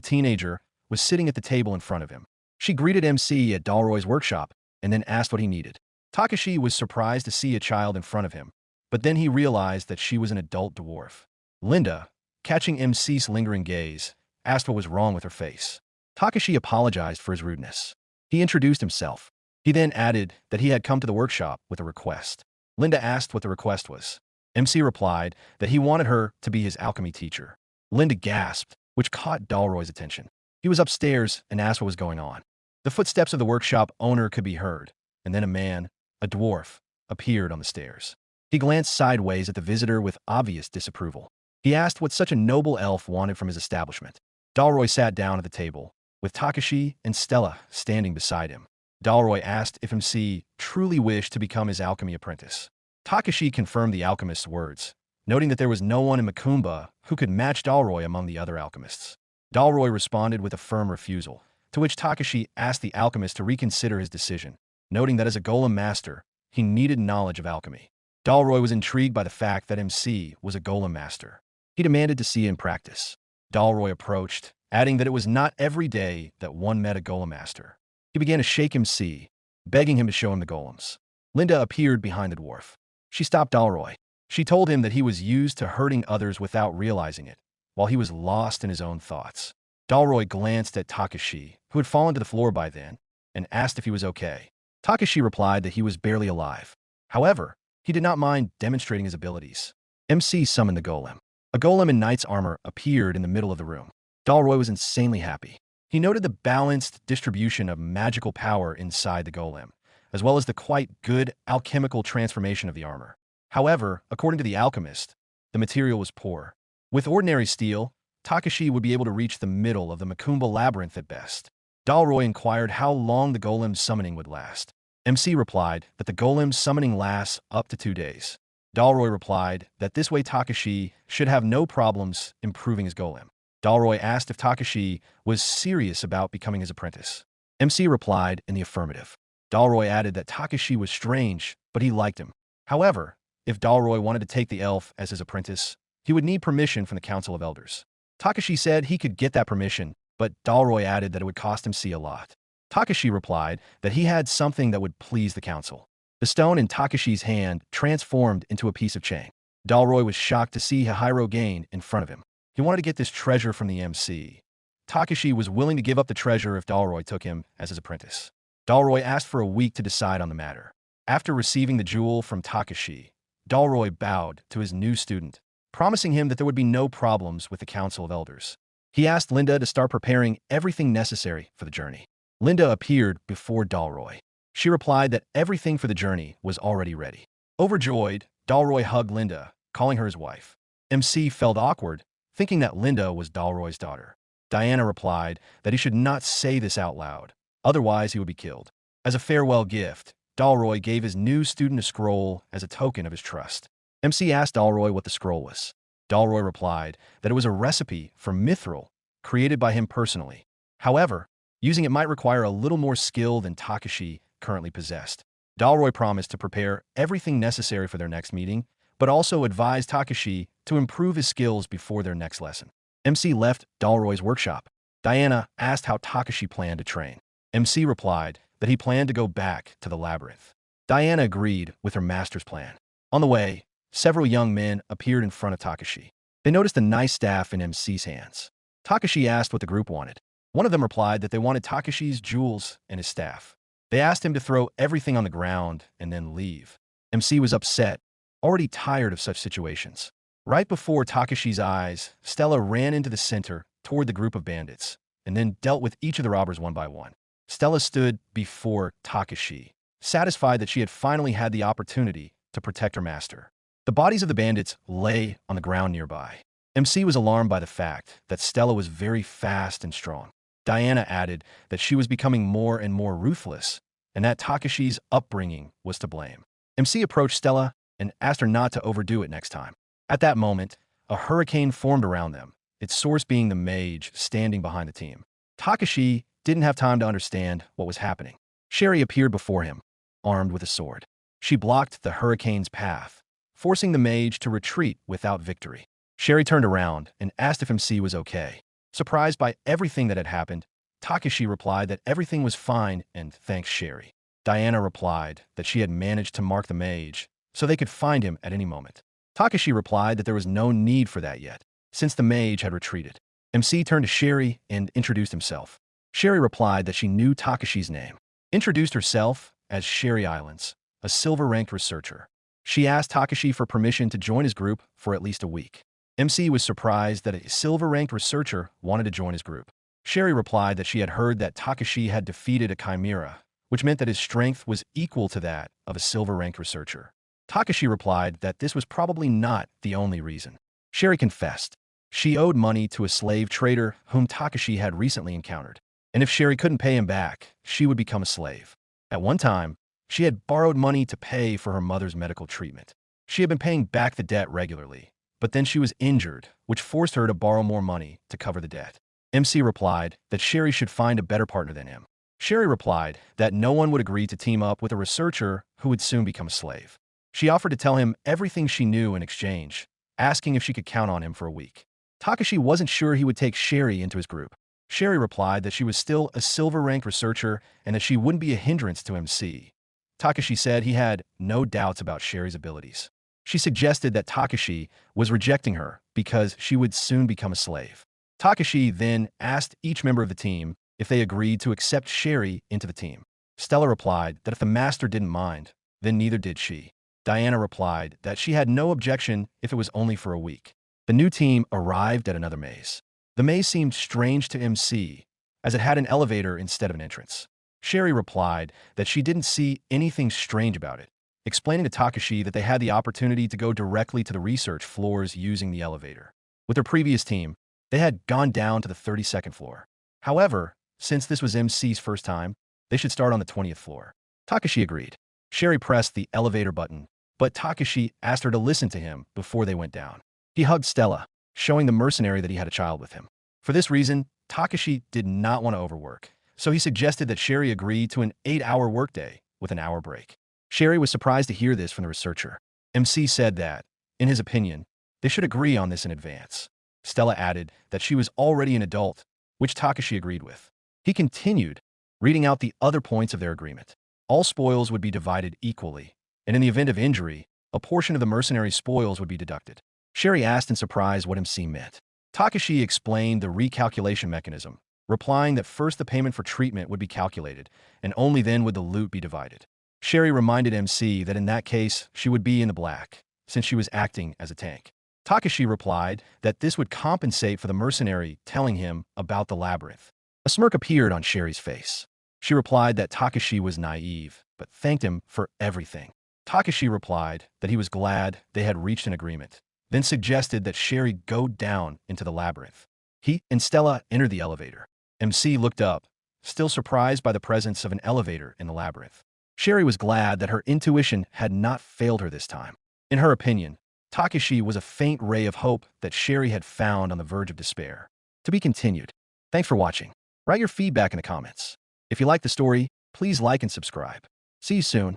teenager, was sitting at the table in front of him. She greeted MC at Dalroy's workshop and then asked what he needed. Takashi was surprised to see a child in front of him, but then he realized that she was an adult dwarf. Linda, catching MC's lingering gaze, asked what was wrong with her face. Takashi apologized for his rudeness. He introduced himself. He then added that he had come to the workshop with a request. Linda asked what the request was. MC replied that he wanted her to be his alchemy teacher. Linda gasped, which caught Dalroy's attention. He was upstairs and asked what was going on. The footsteps of the workshop owner could be heard, and then a man, a dwarf, appeared on the stairs. He glanced sideways at the visitor with obvious disapproval. He asked what such a noble elf wanted from his establishment. Dalroy sat down at the table, with Takashi and Stella standing beside him. Dalroy asked if MC truly wished to become his alchemy apprentice. Takashi confirmed the alchemist's words, noting that there was no one in Macumba who could match Dalroy among the other alchemists. Dalroy responded with a firm refusal, to which Takashi asked the alchemist to reconsider his decision, noting that as a golem master, he needed knowledge of alchemy. Dalroy was intrigued by the fact that MC was a golem master. He demanded to see in practice. Dalroy approached, adding that it was not every day that one met a golem master. He began to shake MC, begging him to show him the golems. Linda appeared behind the dwarf. She stopped Dalroy. She told him that he was used to hurting others without realizing it, while he was lost in his own thoughts. Dalroy glanced at Takashi, who had fallen to the floor by then, and asked if he was okay. Takashi replied that he was barely alive. However, he did not mind demonstrating his abilities. MC summoned the golem. A golem in knight's armor appeared in the middle of the room. Dalroy was insanely happy. He noted the balanced distribution of magical power inside the golem, as well as the quite good alchemical transformation of the armor. However, according to the alchemist, the material was poor. With ordinary steel, Takashi would be able to reach the middle of the Macumba labyrinth at best. Dalroy inquired how long the golem's summoning would last. MC replied that the golem's summoning lasts up to 2 days. Dalroy replied that this way Takashi should have no problems improving his golem. Dalroy asked if Takashi was serious about becoming his apprentice. MC replied in the affirmative. Dalroy added that Takashi was strange, but he liked him. However, If Dalroy wanted to take the elf as his apprentice, he would need permission from the Council of Elders. Takashi said he could get that permission, but Dalroy added that it would cost MC a lot. Takashi replied that he had something that would please the council. The stone in Takashi's hand transformed into a piece of chain. Dalroy was shocked to see Hihiro gain in front of him. He wanted to get this treasure from the MC. Takashi was willing to give up the treasure if Dalroy took him as his apprentice. Dalroy asked for a week to decide on the matter. After receiving the jewel from Takashi, Dalroy bowed to his new student, promising him that there would be no problems with the Council of Elders. He asked Linda to start preparing everything necessary for the journey. Linda appeared before Dalroy. She replied that everything for the journey was already ready. Overjoyed, Dalroy hugged Linda, calling her his wife. MC felt awkward, thinking that Linda was Dalroy's daughter. Diana replied that he should not say this out loud, otherwise he would be killed. As a farewell gift, Dalroy gave his new student a scroll as a token of his trust. MC asked Dalroy what the scroll was. Dalroy replied that it was a recipe for mithril created by him personally. However, using it might require a little more skill than Takashi currently possessed. Dalroy promised to prepare everything necessary for their next meeting, but also advised Takashi to improve his skills before their next lesson. MC left Dalroy's workshop. Diana asked how Takashi planned to train. MC replied that he planned to go back to the labyrinth. Diana agreed with her master's plan. On the way, several young men appeared in front of Takashi. They noticed a nice staff in MC's hands. Takashi asked what the group wanted. One of them replied that they wanted Takashi's jewels and his staff. They asked him to throw everything on the ground and then leave. MC was upset, already tired of such situations. Right before Takashi's eyes, Stella ran into the center toward the group of bandits, and then dealt with each of the robbers one by one. Stella stood before Takashi, satisfied that she had finally had the opportunity to protect her master. The bodies of the bandits lay on the ground nearby. MC was alarmed by the fact that Stella was very fast and strong. Diana added that she was becoming more and more ruthless, and that Takashi's upbringing was to blame. MC approached Stella and asked her not to overdo it next time. At that moment, a hurricane formed around them, its source being the mage standing behind the team. Takashi didn't have time to understand what was happening. Sherry appeared before him, armed with a sword. She blocked the hurricane's path, forcing the mage to retreat without victory. Sherry turned around and asked if MC was okay. Surprised by everything that had happened, Takashi replied that everything was fine and thanked Sherry. Diana replied that she had managed to mark the mage so they could find him at any moment. Takashi replied that there was no need for that yet, since the mage had retreated. MC turned to Sherry and introduced himself. Sherry replied that she knew Takashi's name, introduced herself as Sherry Islands, a silver-ranked researcher. She asked Takashi for permission to join his group for at least a week. MC was surprised that a silver-ranked researcher wanted to join his group. Sherry replied that she had heard that Takashi had defeated a chimera, which meant that his strength was equal to that of a silver-ranked researcher. Takashi replied that this was probably not the only reason. Sherry confessed. She owed money to a slave trader whom Takashi had recently encountered, and if Sherry couldn't pay him back, she would become a slave. At one time, she had borrowed money to pay for her mother's medical treatment. She had been paying back the debt regularly, but then she was injured, which forced her to borrow more money to cover the debt. MC replied that Sherry should find a better partner than him. Sherry replied that no one would agree to team up with a researcher who would soon become a slave. She offered to tell him everything she knew in exchange, asking if she could count on him for a week. Takashi wasn't sure he would take Sherry into his group. Sherry replied that she was still a silver-ranked researcher and that she wouldn't be a hindrance to MC. Takashi said he had no doubts about Sherry's abilities. She suggested that Takashi was rejecting her because she would soon become a slave. Takashi then asked each member of the team if they agreed to accept Sherry into the team. Stella replied that if the master didn't mind, then neither did she. Diana replied that she had no objection if it was only for a week. The new team arrived at another maze. The maze seemed strange to MC, as it had an elevator instead of an entrance. Sherry replied that she didn't see anything strange about it, explaining to Takashi that they had the opportunity to go directly to the research floors using the elevator. With their previous team, they had gone down to the 32nd floor. However, since this was MC's first time, they should start on the 20th floor. Takashi agreed. Sherry pressed the elevator button, but Takashi asked her to listen to him before they went down. He hugged Stella, showing the mercenary that he had a child with him. For this reason, Takashi did not want to overwork, so he suggested that Sherry agree to an 8-hour workday with an hour break. Sherry was surprised to hear this from the researcher. MC said that, in his opinion, they should agree on this in advance. Stella added that she was already an adult, which Takashi agreed with. He continued, reading out the other points of their agreement. All spoils would be divided equally, and in the event of injury, a portion of the mercenary spoils would be deducted. Sherry asked in surprise what MC meant. Takashi explained the recalculation mechanism, replying that first the payment for treatment would be calculated, and only then would the loot be divided. Sherry reminded MC that in that case, she would be in the black, since she was acting as a tank. Takashi replied that this would compensate for the mercenary telling him about the labyrinth. A smirk appeared on Sherry's face. She replied that Takashi was naive, but thanked him for everything. Takashi replied that he was glad they had reached an agreement, then suggested that Sherry go down into the labyrinth. He and Stella entered the elevator. MC looked up, still surprised by the presence of an elevator in the labyrinth. Sherry was glad that her intuition had not failed her this time. In her opinion, Takashi was a faint ray of hope that Sherry had found on the verge of despair. To be continued. Thanks for watching. Write your feedback in the comments. If you like the story, please like and subscribe. See you soon.